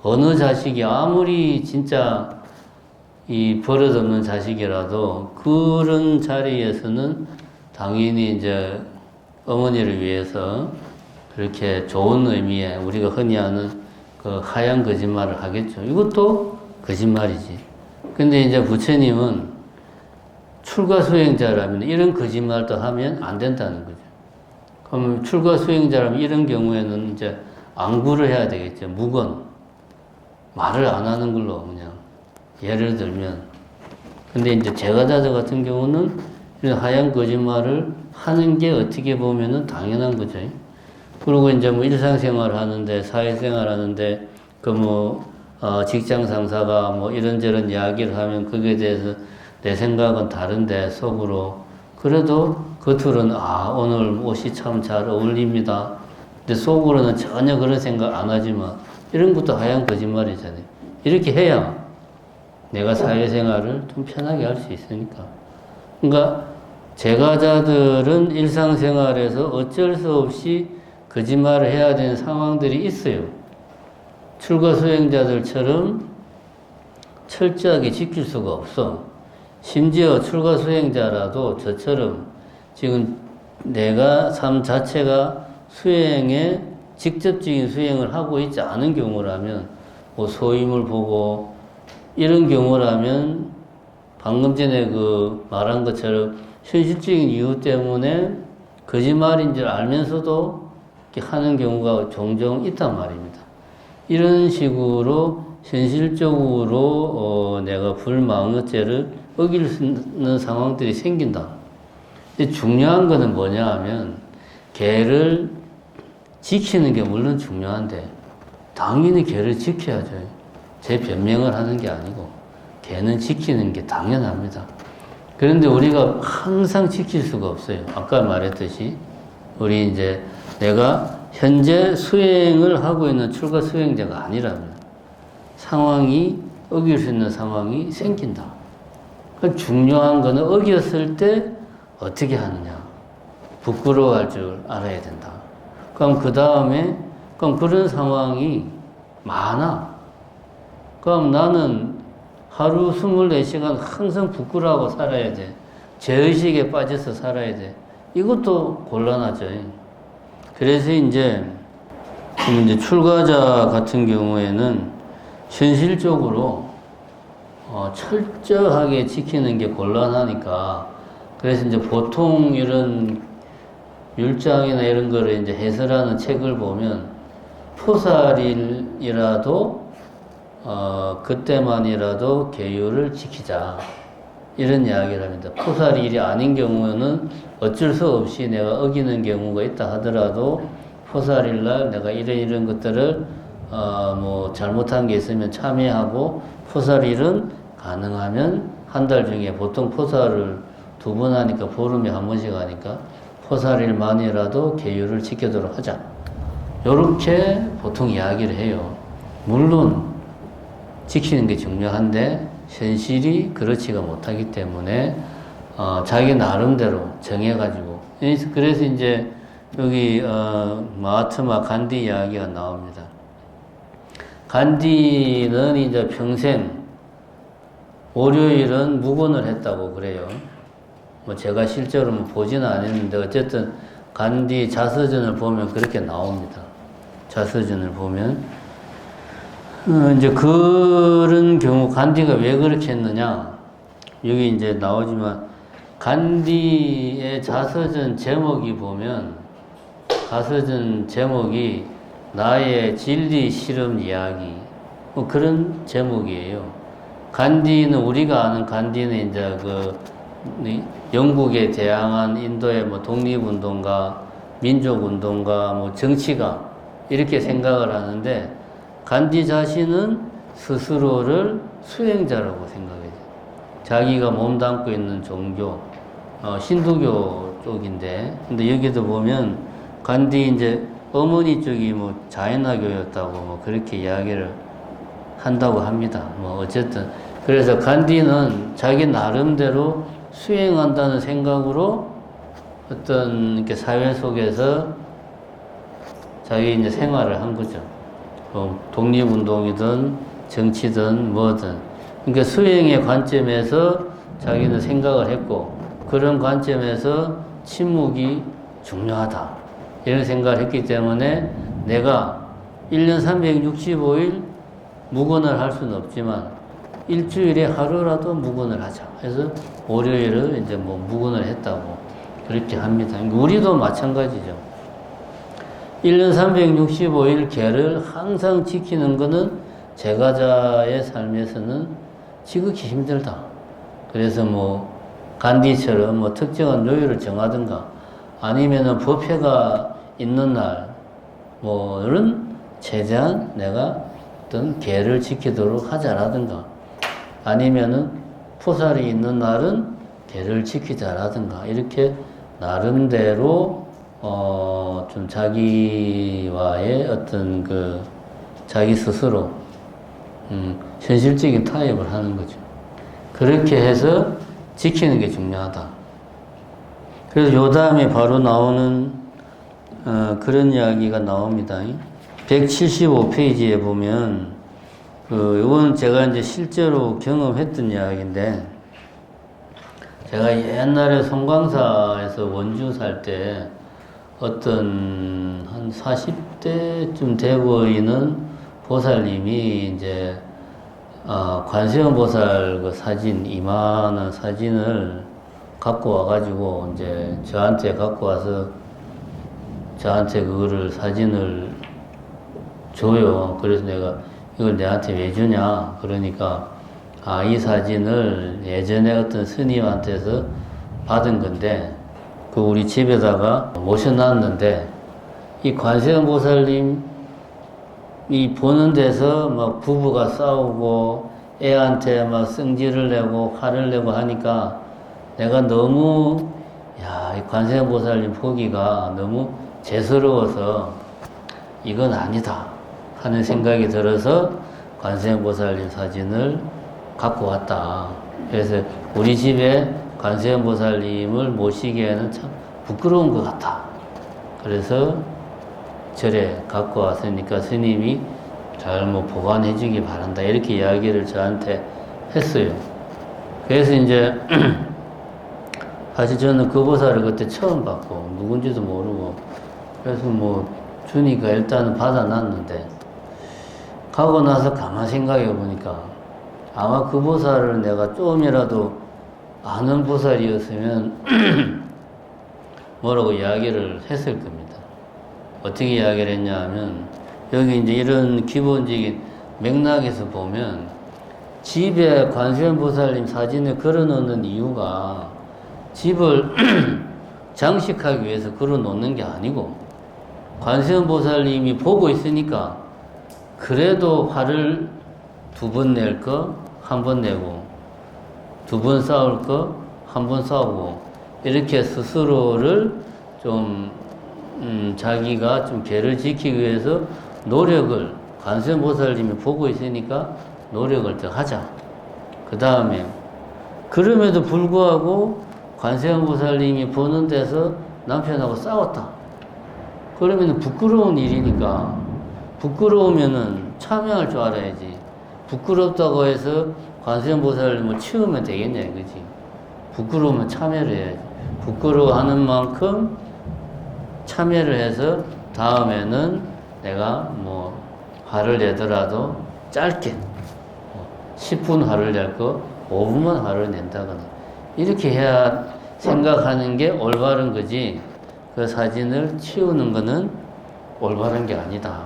어느 자식이 아무리 진짜 이 버릇없는 자식이라도 그런 자리에서는 당연히 이제 어머니를 위해서 그렇게 좋은 의미의 우리가 흔히 하는 그 하얀 거짓말을 하겠죠. 이것도 거짓말이지. 근데 이제 부처님은 출가 수행자라면 이런 거짓말도 하면 안 된다는 거죠. 그럼 출가 수행자라면 이런 경우에는 이제 안구를 해야 되겠죠. 무건. 말을 안 하는 걸로 그냥 예를 들면 근데 이제 제가자들 같은 경우는 이런 하얀 거짓말을 하는 게 어떻게 보면은 당연한 거죠. 그리고 이제 뭐 일상생활 하는데 사회생활 하는데 직장 상사가 뭐 이런저런 이야기를 하면 그게 대해서 내 생각은 다른데 속으로 그래도 겉으로는 오늘 옷이 참 잘 어울립니다. 근데 속으로는 전혀 그런 생각 안 하지만 이런 것도 하얀 거짓말이잖아요. 이렇게 해야 내가 사회생활을 좀 편하게 할 수 있으니까. 그러니까 제가자들은 일상생활에서 어쩔 수 없이 거짓말을 해야 되는 상황들이 있어요. 출가 수행자들처럼 철저하게 지킬 수가 없어. 심지어 출가 수행자라도 저처럼 지금 내가 삶 자체가 수행에 직접적인 수행을 하고 있지 않은 경우라면 뭐 소임을 보고 이런 경우라면 방금 전에 말한 것처럼 현실적인 이유 때문에 거짓말인 줄 알면서도 이렇게 하는 경우가 종종 있단 말입니다. 이런 식으로 현실적으로 내가 불망어죄를 어길 수 있는 상황들이 생긴다. 근데 중요한 거는 뭐냐 하면 계를 지키는 게 물론 중요한데 당연히 계를 지켜야죠. 제 변명을 하는 게 아니고 계는 지키는 게 당연합니다. 그런데 우리가 항상 지킬 수가 없어요. 아까 말했듯이 우리 이제 내가 현재 수행을 하고 있는 출가 수행자가 아니라면 상황이 어길 수 있는 상황이 생긴다. 중요한 거는 어겼을 때 어떻게 하느냐. 부끄러워할 줄 알아야 된다. 그럼 그 다음에 그런 상황이 많아. 그럼 나는 하루 24시간 항상 부끄러워하고 살아야 돼. 죄의식에 빠져서 살아야 돼. 이것도 곤란하죠. 그래서 이제 출가자 같은 경우에는 현실적으로 철저하게 지키는 게 곤란하니까 그래서 이제 보통 이런 율장이나 이런 거를 이제 해설하는 책을 보면 포살일이라도 그때만이라도 계율을 지키자 이런 이야기를 합니다. 포살일이 아닌 경우는 어쩔 수 없이 내가 어기는 경우가 있다 하더라도 포살일날 내가 이런 것들을 잘못한 게 있으면 참여하고 포살일은 가능하면 한 달 중에 보통 포살을 2번 하니까 보름에 한 번씩 하니까 포살일만이라도 계율을 지키도록 하자. 요렇게 보통 이야기를 해요. 물론 지키는 게 중요한데 현실이 그렇지가 못하기 때문에 자기 나름대로 정해가지고 그래서 이제 여기 마하트마 간디 이야기가 나옵니다. 간디는 이제 평생 월요일은 묵언을 했다고 그래요. 뭐 제가 실제로 보지는 않았는데 어쨌든 간디 자서전을 보면 그렇게 나옵니다. 자서전을 보면 이제 그런 경우 간디가 왜 그렇게 했느냐 여기 이제 나오지만 간디의 자서전 제목이 보면 자서전 제목이 나의 진리 실험 이야기 뭐 그런 제목이에요. 간디는 우리가 아는 간디는 이제 영국에 대항한 인도의 독립운동가, 민족운동가, 정치가 이렇게 생각을 하는데 간디 자신은 스스로를 수행자라고 생각해요. 자기가 몸담고 있는 종교, 힌두교 쪽인데, 근데 여기도 보면 간디 이제 어머니 쪽이 자이나교였다고 그렇게 이야기를 한다고 합니다. 어쨌든 그래서 간디는 자기 나름대로 수행한다는 생각으로 어떤 이렇게 사회 속에서 자기 이제 생활을 한 거죠. 독립운동이든 정치든 뭐든. 그러니까 수행의 관점에서 자기는 생각을 했고 그런 관점에서 침묵이 중요하다. 이런 생각을 했기 때문에 내가 1년 365일 묵언을 할 수는 없지만 일주일에 하루라도 묵언을 하자. 그래서 월요일을 이제 묵언을 했다고 그렇게 합니다. 우리도 마찬가지죠. 1년 365일 계를 항상 지키는 것은 제가자의 삶에서는 지극히 힘들다. 그래서 뭐 간디처럼 뭐 특정한 요일을 정하든가 아니면은 법회가 있는 날 뭐는 최대한 내가 어떤 계를 지키도록 하자라든가 아니면은 포살이 있는 날은 계를 지키자라든가 이렇게 나름대로 좀 자기와의 어떤 그 자기 스스로 현실적인 타협을 하는 거죠. 그렇게 해서 지키는 게 중요하다. 그래서 요 다음에 바로 나오는 그런 이야기가 나옵니다. 175페이지에 보면 이건 제가 이제 실제로 경험했던 이야기인데 제가 옛날에 송광사에서 원주 살 때 어떤 한 40대쯤 돼 보이는 보살님이 이제 관세음 보살 그 사진 이만한 사진을 갖고 와가지고 이제 저한테 갖고 와서 저한테 그거를 사진을 줘요. 그래서 내가 이걸 내한테 왜 주냐? 그러니까 이 사진을 예전에 어떤 스님한테서 받은 건데 그 우리 집에다가 모셔놨는데 이 관세음 보살님 이 보는 데서 막 부부가 싸우고 애한테 막 성질을 내고 화를 내고 하니까 내가 너무 이 관세음 보살님 보기가 너무 죄스러워서 이건 아니다 하는 생각이 들어서 관세음 보살님 사진을 갖고 왔다. 그래서 우리 집에 관세음 보살님을 모시기에는 참 부끄러운 것 같다. 그래서 절에 갖고 왔으니까 스님이 잘 뭐 보관해 주기 바란다. 이렇게 이야기를 저한테 했어요. 그래서 이제 사실 저는 그 보살을 그때 처음 봤고 누군지도 모르고 그래서 뭐 주니까 일단은 받아놨는데 가고 나서 가만 생각해 보니까 아마 그 보살을 내가 조금이라도 아는 보살이었으면 뭐라고 이야기를 했을 겁니다. 어떻게 이야기를 했냐 하면 여기 이제 이런 기본적인 맥락에서 보면 집에 관세음 보살님 사진을 걸어 놓는 이유가 집을 장식하기 위해서 걸어 놓는 게 아니고 관세음 보살님이 보고 있으니까 그래도 화를 2번 낼 거 1번 내고 2번 싸울 거 1번 싸우고 이렇게 스스로를 좀 자기가 좀 죄를 지키기 위해서 노력을 관세음 보살님이 보고 있으니까 노력을 더 하자. 그 다음에 그럼에도 불구하고 관세음 보살님이 보는 데서 남편하고 싸웠다. 그러면 부끄러운 일이니까 부끄러우면은 참여할 줄 알아야지. 부끄럽다고 해서 관세음 보살님을 치우면 되겠냐 이거지. 부끄러우면 참여를 해야지. 부끄러워하는 만큼 참여를 해서 다음에는 내가 뭐 화를 내더라도 짧게 10분 화를 낼 거 5분만 화를 낸다거나 이렇게 해야 생각하는 게 올바른 거지 그 사진을 치우는 거는 올바른 게 아니다.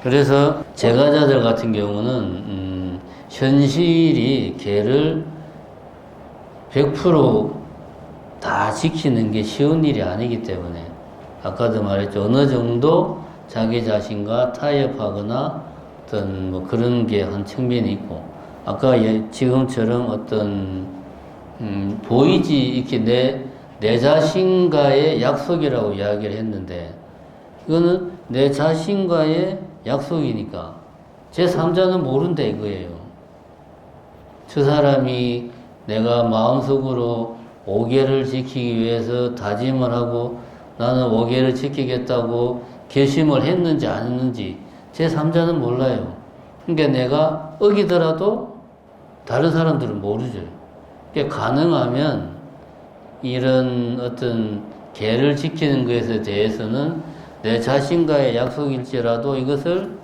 그래서 제가자들 같은 경우는 현실이 걔를 100%다 지키는 게 쉬운 일이 아니기 때문에 아까도 말했죠. 어느 정도 자기 자신과 타협하거나 어떤 뭐 그런 게 한 측면이 있고 아까 지금처럼 어떤 보이지 이렇게 내 자신과의 약속이라고 이야기를 했는데 이거는 내 자신과의 약속이니까 제3자는 모른다 이거예요. 저 사람이 내가 마음속으로 5계를 지키기 위해서 다짐을 하고 나는 5계를 지키겠다고 결심을 했는지 안 했는지 제3자는 몰라요. 그러니까 내가 어기더라도 다른 사람들은 모르죠. 그러니까 가능하면 이런 어떤 계를 지키는 것에 대해서는 내 자신과의 약속일지라도 이것을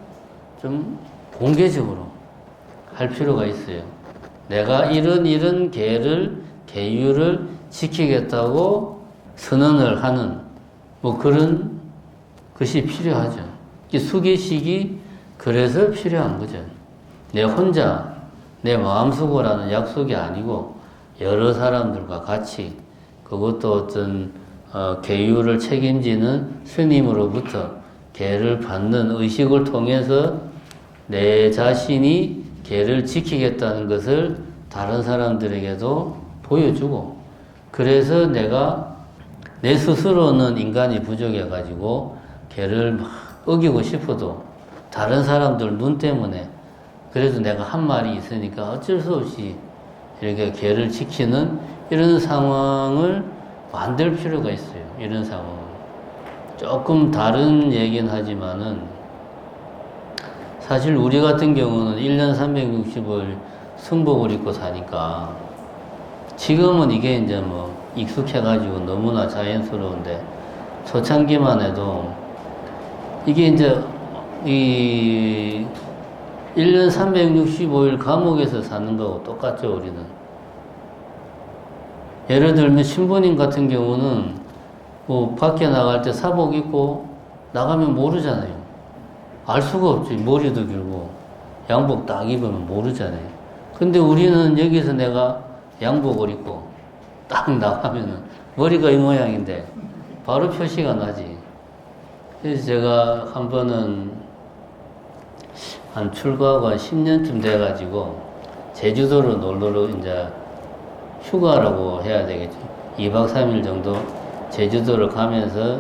좀 공개적으로 할 필요가 있어요. 내가 이런 계율을 지키겠다고 선언을 하는 뭐 그런 것이 필요하죠. 이 수계식이 그래서 필요한 거죠. 내 혼자 내 마음속으로라는 약속이 아니고 여러 사람들과 같이 그것도 어떤 계율을 책임지는 스님으로부터 계를 받는 의식을 통해서 내 자신이 계를 지키겠다는 것을 다른 사람들에게도 보여주고, 그래서 내가 내 스스로는 인간이 부족해가지고 계를 막 어기고 싶어도 다른 사람들 눈 때문에 그래도 내가 한 말이 있으니까 어쩔 수 없이 이렇게 계를 지키는 이런 상황을 만들 필요가 있어요. 이런 상황을. 조금 다른 얘기는 하지만은 사실 우리 같은 경우는 1년 365일 승복을 입고 사니까 지금은 이게 이제 뭐 익숙해가지고 너무나 자연스러운데 초창기만 해도 이게 이제 이 1년 365일 감옥에서 사는 거하고 똑같죠, 우리는. 예를 들면 신부님 같은 경우는 뭐 밖에 나갈 때 사복 입고 나가면 모르잖아요. 알 수가 없지. 머리도 길고 양복 딱 입으면 모르잖아요. 근데 우리는 여기서 내가 양복을 입고 딱 나가면은 머리가 이 모양인데 바로 표시가 나지. 그래서 제가 한 번은 한 출가하고 한 10년쯤 돼가지고 제주도로 놀러 이제 휴가라고 해야 되겠죠. 2박 3일 정도 제주도를 가면서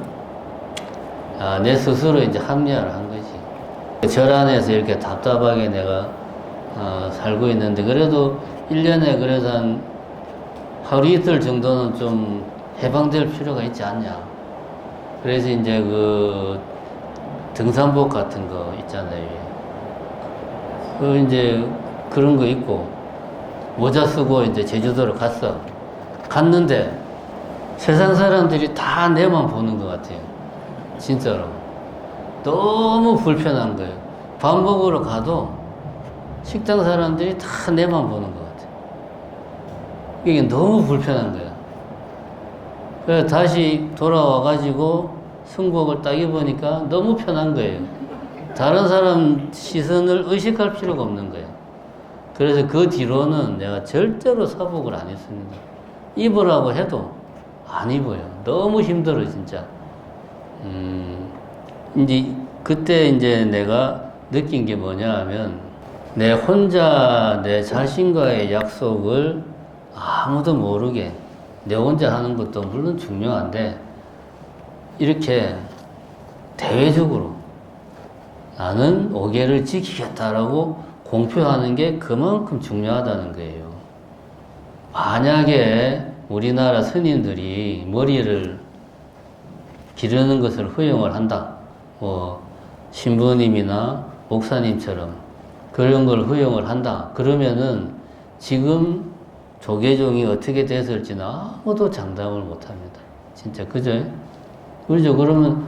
내 스스로 이제 합리화를 한 거지. 절 안에서 이렇게 답답하게 내가 살고 있는데 그래도 1년에 그래서 한 하루 이틀 정도는 좀 해방될 필요가 있지 않냐. 그래서 이제 그 등산복 같은 거 있잖아요. 그 이제 그런 거 입고 모자 쓰고 이제 제주도를 갔는데 세상 사람들이 다 내만 보는 것 같아요. 진짜로. 너무 불편한 거예요. 밥 먹으러 가도 식당 사람들이 다 내만 보는 것 같아요. 이게 너무 불편한 거예요. 그래서 다시 돌아와가지고 승복을 딱 입으니까 너무 편한 거예요. 다른 사람 시선을 의식할 필요가 없는 거예요. 그래서 그 뒤로는 내가 절대로 사복을 안 했습니다. 입으라고 해도 안 입어요. 너무 힘들어, 진짜. 이제, 그때 이제 내가 느낀 게 뭐냐 하면, 내 혼자 내 자신과의 약속을 아무도 모르게 내 혼자 하는 것도 물론 중요한데, 이렇게 대외적으로 나는 오계를 지키겠다라고 공표하는 게 그만큼 중요하다는 거예요. 만약에 우리나라 스님들이 머리를 기르는 것을 허용을 한다. 뭐 신부님이나 목사님처럼 그런 걸 허용을 한다. 그러면은 지금 조계종이 어떻게 됐을지는 아무도 장담을 못합니다. 진짜 그죠? 그렇죠. 그러면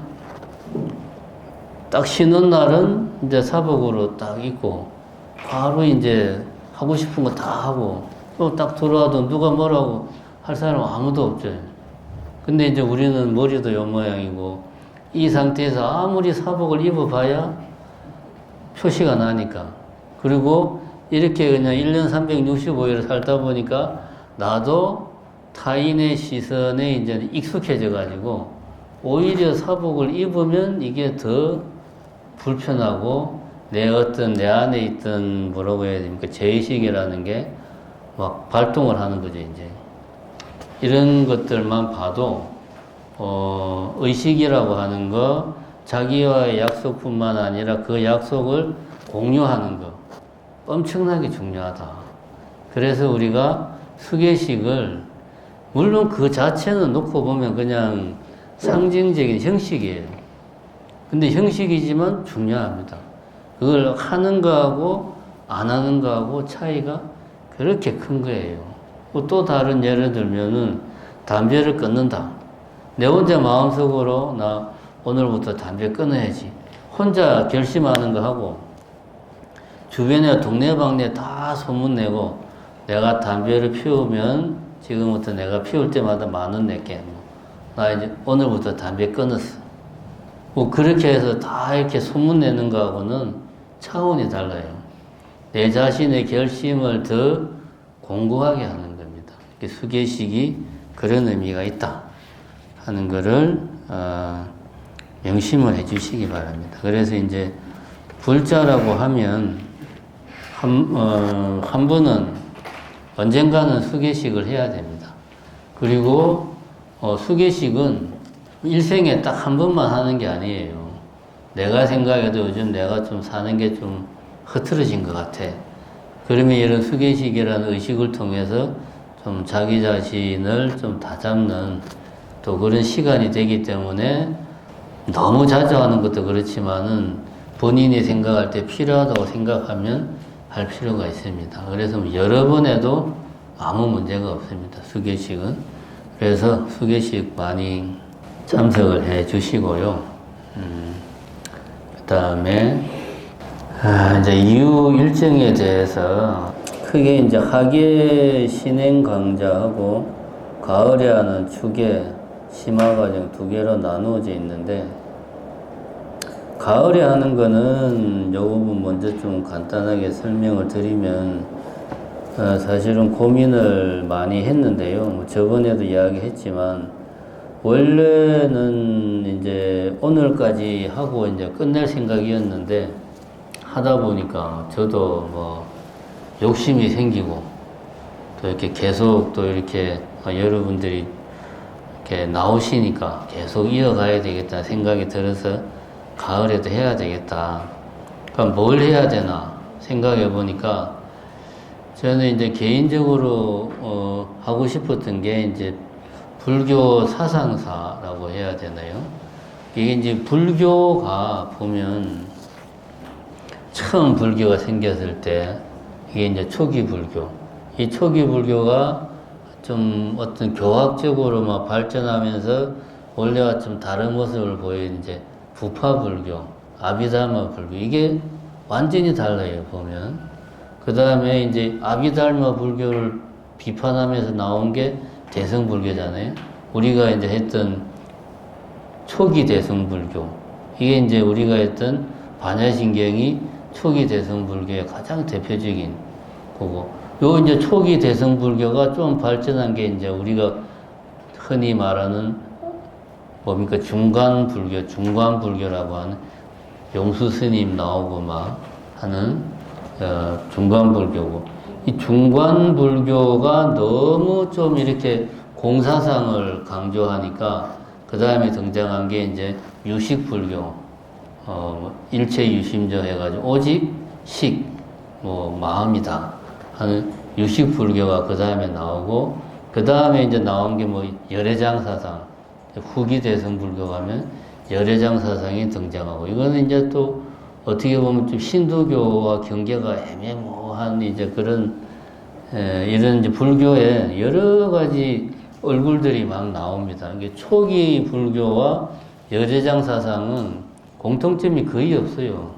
딱 쉬는 날은 이제 사복으로 딱 입고 바로 이제 하고 싶은 거 다 하고 또 딱 들어와도 누가 뭐라고 할 사람 아무도 없죠. 근데 이제 우리는 머리도 요 모양이고 이 상태에서 아무리 사복을 입어봐야 표시가 나니까. 그리고 이렇게 그냥 1년 365일을 살다 보니까 나도 타인의 시선에 이제 익숙해져 가지고 오히려 사복을 입으면 이게 더 불편하고 내 안에 있던 뭐라고 해야 됩니까? 죄의식이라는 게 막 발동을 하는 거죠, 이제. 이런 것들만 봐도, 의식이라고 하는 거, 자기와의 약속뿐만 아니라 그 약속을 공유하는 거, 엄청나게 중요하다. 그래서 우리가 수계식을, 물론 그 자체는 놓고 보면 그냥 상징적인 형식이에요. 근데 형식이지만 중요합니다. 그걸 하는 거하고 안 하는 거하고 차이가 그렇게 큰 거예요. 또 다른 예를 들면은 담배를 끊는다. 내 혼자 마음속으로 나 오늘부터 담배 끊어야지. 혼자 결심하는 거 하고 주변에 동네방네 다 소문내고 내가 담배를 피우면 지금부터 내가 피울 때마다 10,000원 낼게. 나 이제 오늘부터 담배 끊었어. 뭐 그렇게 해서 다 이렇게 소문내는 거하고는 차원이 달라요. 내 자신의 결심을 더 공고하게 하는 겁니다. 수계식이 그런 의미가 있다 하는 것을 명심을 해주시기 바랍니다. 그래서 이제 불자라고 하면 한 분은 언젠가는 수계식을 해야 됩니다. 그리고 수계식은 일생에 딱 한 번만 하는 게 아니에요. 내가 생각해도 요즘 내가 좀 사는 게 좀 흐트러진 것 같아. 그러면 이런 수계식이라는 의식을 통해서 좀 자기 자신을 좀 다잡는 또 그런 시간이 되기 때문에 너무 자주 하는 것도 그렇지만은 본인이 생각할 때 필요하다고 생각하면 할 필요가 있습니다. 그래서 여러 번 해도 아무 문제가 없습니다. 수계식은. 그래서 수계식 많이 참석을 해 주시고요. 그 다음에 이제 이후 일정에 대해서 크게 이제 하계 신행 강좌하고 가을에 하는 축계 심화과정 두 개로 나누어져 있는데, 가을에 하는 거는 요 부분 먼저 좀 간단하게 설명을 드리면, 사실은 고민을 많이 했는데요. 뭐 저번에도 이야기했지만, 원래는 이제 오늘까지 하고 이제 끝낼 생각이었는데, 하다 보니까 저도 뭐 욕심이 생기고, 또 이렇게 계속 또 이렇게 여러분들이 이렇게 나오시니까 계속 이어가야 되겠다 생각이 들어서 가을에도 해야 되겠다. 그럼 뭘 해야 되나 생각해 보니까 저는 이제 개인적으로 하고 싶었던 게 이제 불교 사상사라고 해야 되나요? 이게 이제 불교가 보면 처음 불교가 생겼을 때 이게 이제 초기 불교. 이 초기 불교가 좀 어떤 교학적으로 막 발전하면서 원래와 좀 다른 모습을 보이는 이제 부파 불교, 아비달마 불교. 이게 완전히 달라요, 보면. 그 다음에 이제 아비달마 불교를 비판하면서 나온 게 대승불교잖아요. 우리가 이제 했던 초기 대승불교. 이게 이제 우리가 했던 반야신경이 초기 대승불교의 가장 대표적인 거고, 요 이제 초기 대승불교가 좀 발전한 게 이제 우리가 흔히 말하는 뭡니까 중간불교, 중간불교라고 하는 용수 스님 나오고 막 하는 중간불교고, 이 중간불교가 너무 좀 이렇게 공사상을 강조하니까 그 다음에 등장한 게 이제 유식불교, 일체 유심조 해가지고 오직 식, 뭐 마음이다 하는 유식불교가 그 다음에 나오고, 그 다음에 이제 나온 게 뭐 열애장사상, 후기 대승불교 가면 열애장사상이 등장하고, 이거는 이제 또 어떻게 보면 좀 신도교와 경계가 애매모호한 이제 그런 이런 이제 불교에 여러 가지 얼굴들이 막 나옵니다. 이게 초기 불교와 열애장 사상은 공통점이 거의 없어요.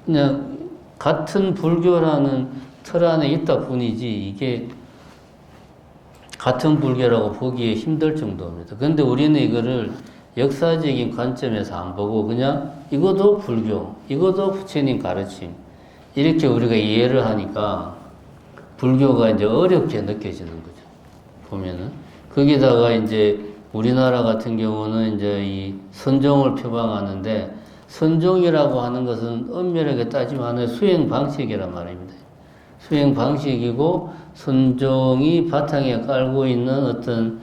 그냥 같은 불교라는 틀 안에 있다 뿐이지 이게 같은 불교라고 보기에 힘들 정도입니다. 그런데 우리는 이거를 역사적인 관점에서 안 보고 그냥 이것도 불교, 이것도 부처님 가르침 이렇게 우리가 이해를 하니까 불교가 이제 어렵게 느껴지는 거죠. 보면은 거기다가 이제 우리나라 같은 경우는 이제 이 선종을 표방하는데, 선종이라고 하는 것은 엄밀하게 따지면 하나의 수행 방식이란 말입니다. 수행 방식이고 선종이 바탕에 깔고 있는 어떤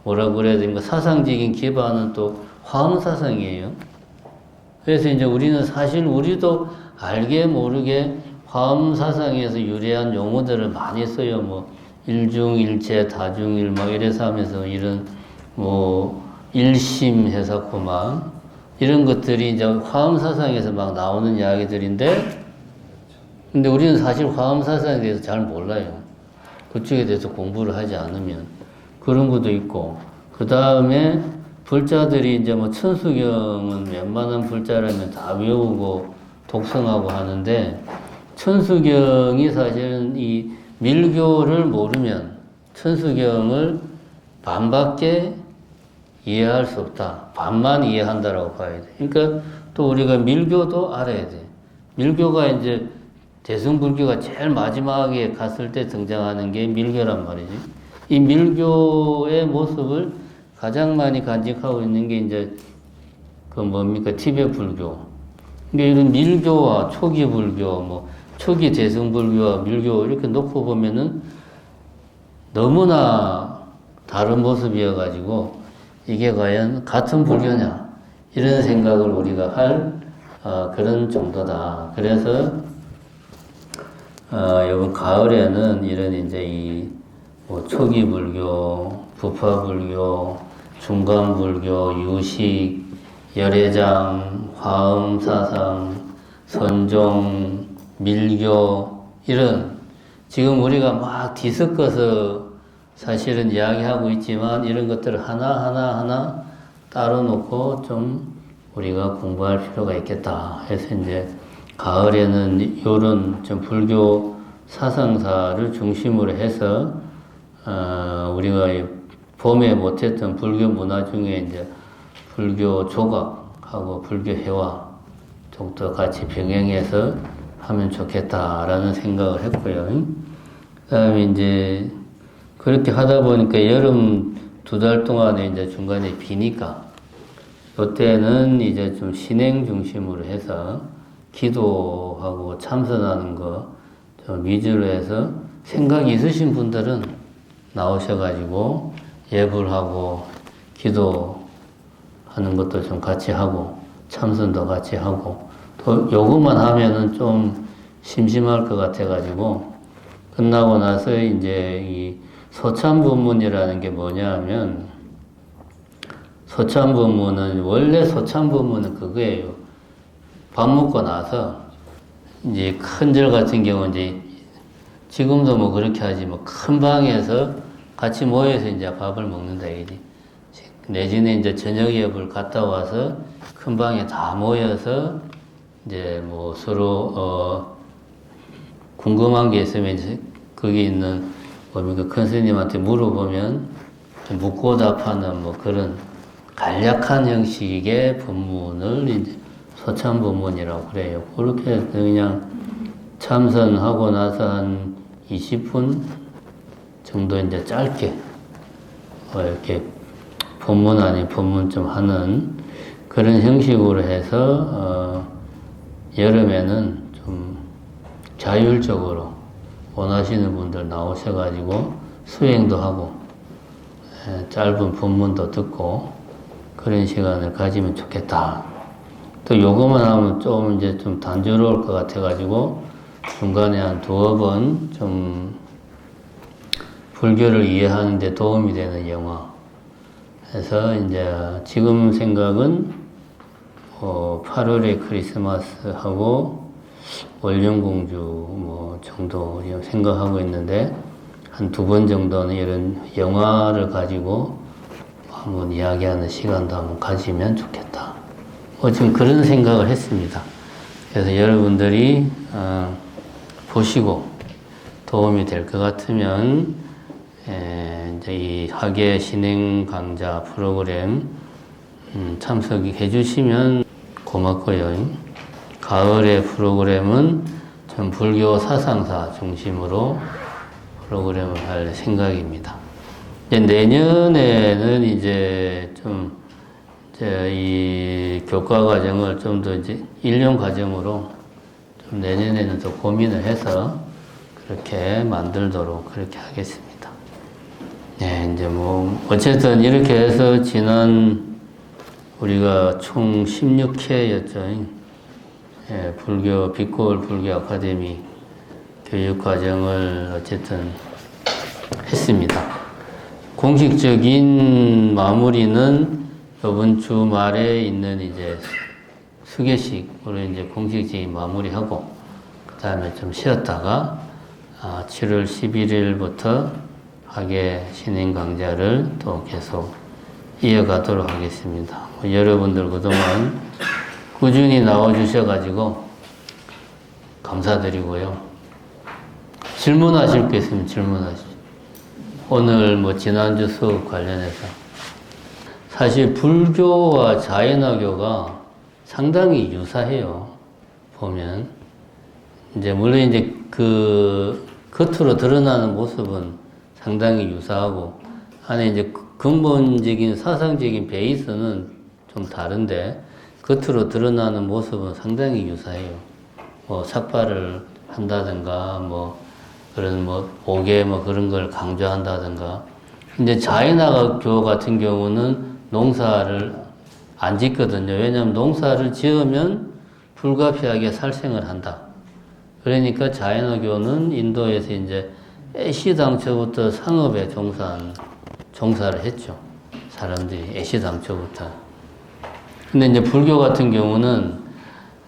뭐라고 그래야 됩니까? 사상적인 기반은 또 화엄 사상이에요. 그래서 이제 우리는 사실 우리도 알게 모르게 화엄 사상에서 유래한 용어들을 많이 써요. 뭐 일중일체, 다중일 막 이래서 하면서 이런 뭐 일심 해석고 막 이런 것들이 이제 화엄 사상에서 막 나오는 이야기들인데, 근데 우리는 사실 화엄 사상에 대해서 잘 몰라요. 그쪽에 대해서 공부를 하지 않으면 그런 것도 있고, 그 다음에 불자들이 이제 뭐 천수경은 웬만한 불자라면 다 외우고 독성하고 하는데, 천수경이 사실은 이 밀교를 모르면 천수경을 반밖에 이해할 수 없다. 반만 이해한다라고 봐야 돼. 그러니까 또 우리가 밀교도 알아야 돼. 밀교가 이제 대승불교가 제일 마지막에 갔을 때 등장하는 게 밀교란 말이지. 이 밀교의 모습을 가장 많이 간직하고 있는 게 이제 그 뭡니까? 티베트 불교. 근데 이런 밀교와 초기 불교, 뭐 초기 대승불교와 밀교 이렇게 놓고 보면은 너무나 다른 모습이어가지고 이게 과연 같은 불교냐 이런 생각을 우리가 할 그런 정도다. 그래서 이번 가을에는 이런 이제 뭐 초기 불교, 부파 불교, 중간 불교, 유식, 열애장, 화엄 사상, 선종, 밀교 이런 지금 우리가 막 뒤섞어서 사실은 이야기하고 있지만 이런 것들을 하나 따로 놓고 좀 우리가 공부할 필요가 있겠다 해서 이제 가을에는 이런 좀 불교 사상사를 중심으로 해서 우리가 봄에 못했던 불교 문화 중에 이제 불교 조각하고 불교 회화 정도 같이 병행해서 하면 좋겠다라는 생각을 했고요. 그다음에 이제 그렇게 하다 보니까 여름 2달 동안에 이제 중간에 비니까 이때는 이제 좀 신행 중심으로 해서 기도하고 참선하는 거 좀 위주로 해서 생각이 있으신 분들은 나오셔가지고 예불 하고 기도하는 것도 좀 같이 하고 참선도 같이 하고 또 요것만 하면은 좀 심심할 것 같아가지고 끝나고 나서 이제 이 소참법문이라는 게 뭐냐 하면 소참법문은 원래 소참법문은 그거예요. 밥 먹고 나서 이제 큰 절 같은 경우 이제 지금도 뭐 그렇게 하지 뭐 큰 방에서 같이 모여서 이제 밥을 먹는다 이지. 내지는 이제 저녁 예불 갔다 와서 큰 방에 다 모여서 이제 뭐 서로 궁금한 게 있으면 이제 거기 있는 뭡니까 큰 스님한테 물어보면 묻고 답하는 뭐 그런 간략한 형식의 법문을 이제 소참법문이라고 그래요. 그렇게 그냥 참선하고 나서 한 20분 정도 이제 짧게 이렇게 법문 아닌 법문 좀 하는 그런 형식으로 해서 여름에는 좀 자율적으로 원하시는 분들 나오셔가지고 수행도 하고 짧은 법문도 듣고 그런 시간을 가지면 좋겠다. 또 요거만 하면 좀 이제 좀 단조로울 것 같아가지고 중간에 한 2번 좀 불교를 이해하는 데 도움이 되는 영화 해서 이제 지금 생각은 8월에 크리스마스하고 월령공주 뭐 정도 생각하고 있는데 한 2번 정도는 이런 영화를 가지고 한번 이야기하는 시간도 한번 가지면 좋겠다. 지금 그런 생각을 했습니다. 그래서 여러분들이 보시고 도움이 될 것 같으면 이제 이 학예 신행 강좌 프로그램 참석해 주시면 고맙고요. 가을의 프로그램은 전 불교 사상사 중심으로 프로그램을 할 생각입니다. 이제 내년에는 이제 좀 이제 이 교과 과정을 좀 더 이제 1년 과정으로 좀 내년에는 더 고민을 해서 그렇게 만들도록 그렇게 하겠습니다. 네, 이제 뭐 어쨌든 이렇게 해서 지난 우리가 총 16회였죠. 예, 불교 빛골 불교 아카데미 교육 과정을 어쨌든 했습니다. 공식적인 마무리는 이번 주 말에 있는 이제 수계식으로 이제 공식적인 마무리하고 그 다음에 좀 쉬었다가 7월 11일부터 학예 신행 강좌를 또 계속 이어가도록 하겠습니다. 여러분들 그동안 꾸준히 나와주셔가지고 감사드리고요. 질문하실 게 있으면 질문하시죠. 오늘 뭐 지난주 수업 관련해서 사실 불교와 자연화교가 상당히 유사해요. 보면 이제 물론 이제 그 겉으로 드러나는 모습은 상당히 유사하고 안에 이제 근본적인 사상적인 베이스는 좀 다른데 겉으로 드러나는 모습은 상당히 유사해요. 뭐 삭발을 한다든가 뭐 그런 뭐 옥외 뭐 그런 걸 강조한다든가. 근데 자연학교 같은 경우는 농사를 안 짓거든요. 왜냐하면 농사를 지으면 불가피하게 살생을 한다. 그러니까 자연학교는 인도에서 이제 애시당초부터 상업에 종사를 했죠. 사람들이 애시당초부터. 근데 이제 불교 같은 경우는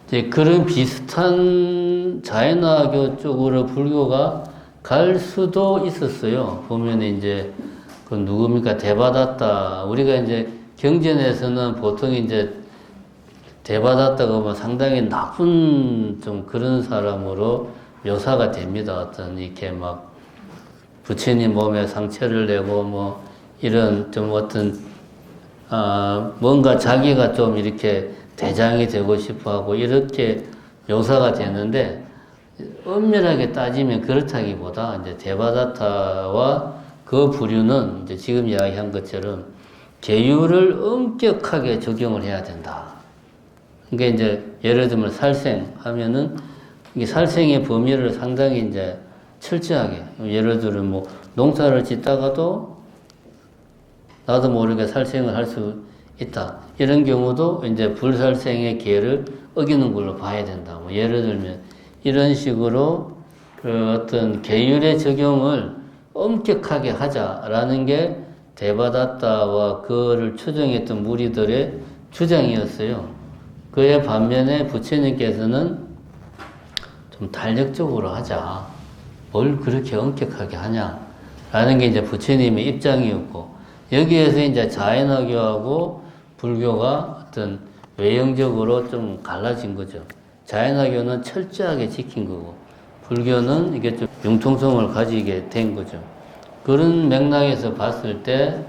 이제 그런 비슷한 자연학교 쪽으로 불교가 갈 수도 있었어요. 보면 이제 그 누굽니까? 대바다타. 우리가 이제 경전에서는 보통 이제 대바다타가 보면 상당히 나쁜 좀 그런 사람으로 묘사가 됩니다. 어떤 이렇게 막 부처님 몸에 상처를 내고 뭐 이런 좀 어떤 뭔가 자기가 좀 이렇게 대장이 되고 싶어 하고 이렇게 묘사가 되는데 엄밀하게 따지면 그렇다기보다 이제 대바다타와 그 부류는 이제 지금 이야기한 것처럼 계율을 엄격하게 적용을 해야 된다. 그러니까 이제 예를 들면 살생하면은 이 살생의 범위를 상당히 이제 철저하게 예를 들면 뭐 농사를 짓다가도 나도 모르게 살생을 할 수 있다. 이런 경우도 이제 불살생의 계를 어기는 걸로 봐야 된다. 뭐 예를 들면 이런 식으로 그 어떤 계율의 적용을 엄격하게 하자라는 게 대바다타와 그를 추정했던 무리들의 주장이었어요. 그에 반면에 부처님께서는 좀 탄력적으로 하자. 뭘 그렇게 엄격하게 하냐라는 게 이제 부처님의 입장이었고 여기에서 이제 자연학교하고 불교가 어떤 외형적으로 좀 갈라진 거죠. 자연학교는 철저하게 지킨 거고 불교는 이게 좀 융통성을 가지게 된 거죠. 그런 맥락에서 봤을 때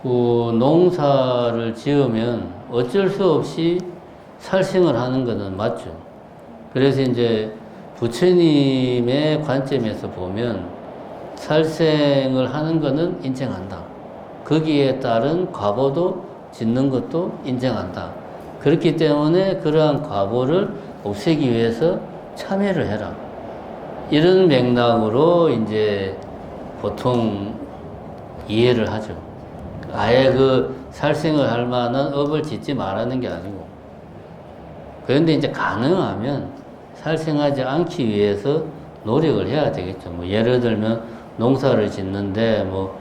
농사를 지으면 어쩔 수 없이 살생을 하는 것은 맞죠. 그래서 이제 부처님의 관점에서 보면 살생을 하는 것은 인정한다. 거기에 따른 과보도 짓는 것도 인정한다. 그렇기 때문에 그러한 과보를 없애기 위해서 참여를 해라. 이런 맥락으로 이제 보통 이해를 하죠. 아예 그 살생을 할 만한 업을 짓지 말라는 게 아니고. 그런데 이제 가능하면 살생하지 않기 위해서 노력을 해야 되겠죠. 뭐 예를 들면 농사를 짓는데 뭐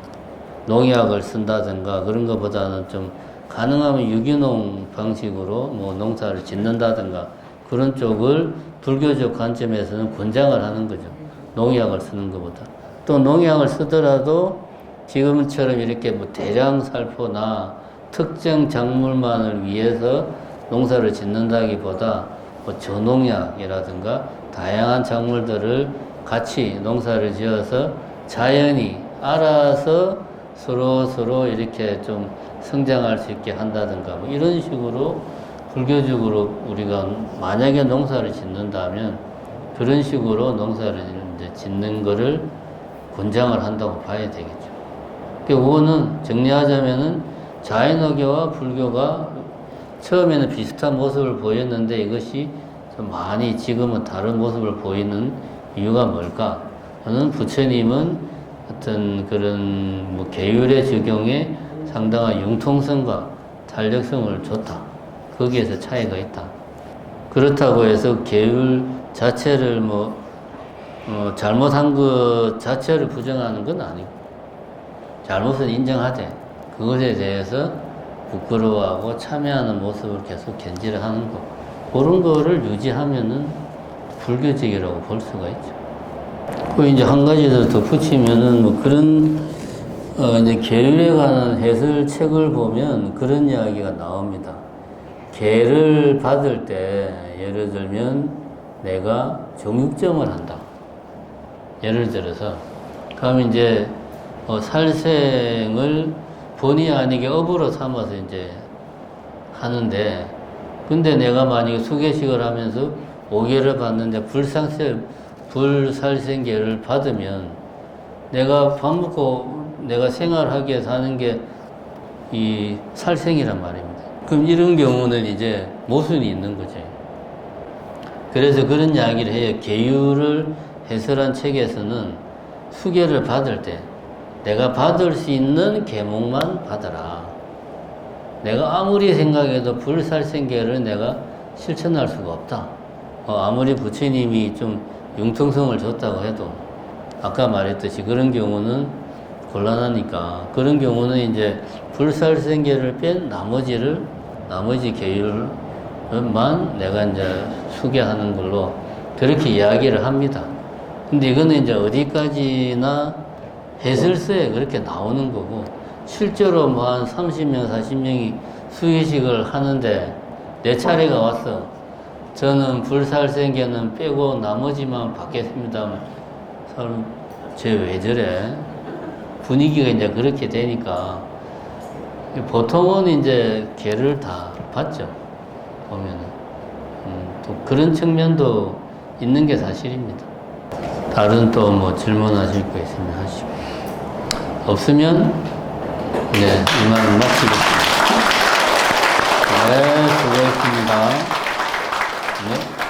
농약을 쓴다든가 그런 것보다는 좀 가능하면 유기농 방식으로 뭐 농사를 짓는다든가 그런 쪽을 불교적 관점에서는 권장을 하는 거죠. 농약을 쓰는 것보다. 또 농약을 쓰더라도 지금처럼 이렇게 뭐 대량 살포나 특정 작물만을 위해서 농사를 짓는다기보다 뭐 저농약이라든가 다양한 작물들을 같이 농사를 지어서 자연이 알아서 서로 이렇게 좀 성장할 수 있게 한다든가 뭐 이런 식으로 불교적으로 우리가 만약에 농사를 짓는다면 그런 식으로 농사를 이제 짓는 거를 권장을 한다고 봐야 되겠죠. 그거는 정리하자면은 자연어교와 불교가 처음에는 비슷한 모습을 보였는데 이것이 좀 많이 지금은 다른 모습을 보이는 이유가 뭘까? 저는 부처님은 어떤 그런 뭐 계율의 적용에 상당한 융통성과 탄력성을 줬다. 거기에서 차이가 있다. 그렇다고 해서 계율 자체를 잘못한 것 자체를 부정하는 건 아니고 잘못은 인정하되 그것에 대해서 부끄러워하고 참여하는 모습을 계속 견지를 하는 거 그런 거를 유지하면은 불교적이라고 볼 수가 있죠. 그 이제 한 가지 더 덧붙이면은 뭐 그런 이제 계율에 관한 해설책을 보면 그런 이야기가 나옵니다. 계를 받을 때 예를 들면 내가 정육점을 한다. 예를 들어서 그럼 이제 살생을 본의 아니게 업으로 삼아서 이제 하는데 근데 내가 만약에 수계식을 하면서 5개를 받는데 불살생계를 받으면 내가 밥 먹고 내가 생활하게 사는 게 이 살생이란 말입니다. 그럼 이런 경우는 이제 모순이 있는 거죠. 그래서 그런 이야기를 해요. 계율을 해설한 책에서는 수계를 받을 때 내가 받을 수 있는 계목만 받아라. 내가 아무리 생각해도 불살생계를 내가 실천할 수가 없다. 아무리 부처님이 좀 융통성을 줬다고 해도 아까 말했듯이 그런 경우는 곤란하니까 그런 경우는 이제 불살생계를 뺀 나머지 계율만 내가 이제 수계하는 걸로 그렇게 이야기를 합니다. 근데 이거는 이제 어디까지나 해설서에 그렇게 나오는 거고 실제로 뭐 한 30명, 40명이 수계식을 하는데 내 차례가 왔어. 저는 불살생계는 빼고 나머지만 받겠습니다. 사람, 쟤 왜 저래? 분위기가 이제 그렇게 되니까 보통은 이제 개를 다 받죠. 보면은. 또 그런 측면도 있는 게 사실입니다. 다른 또 뭐 질문하실 거 있으면 하시고. 없으면, 네, 이만 마치겠습니다. 네, 수고했습니다.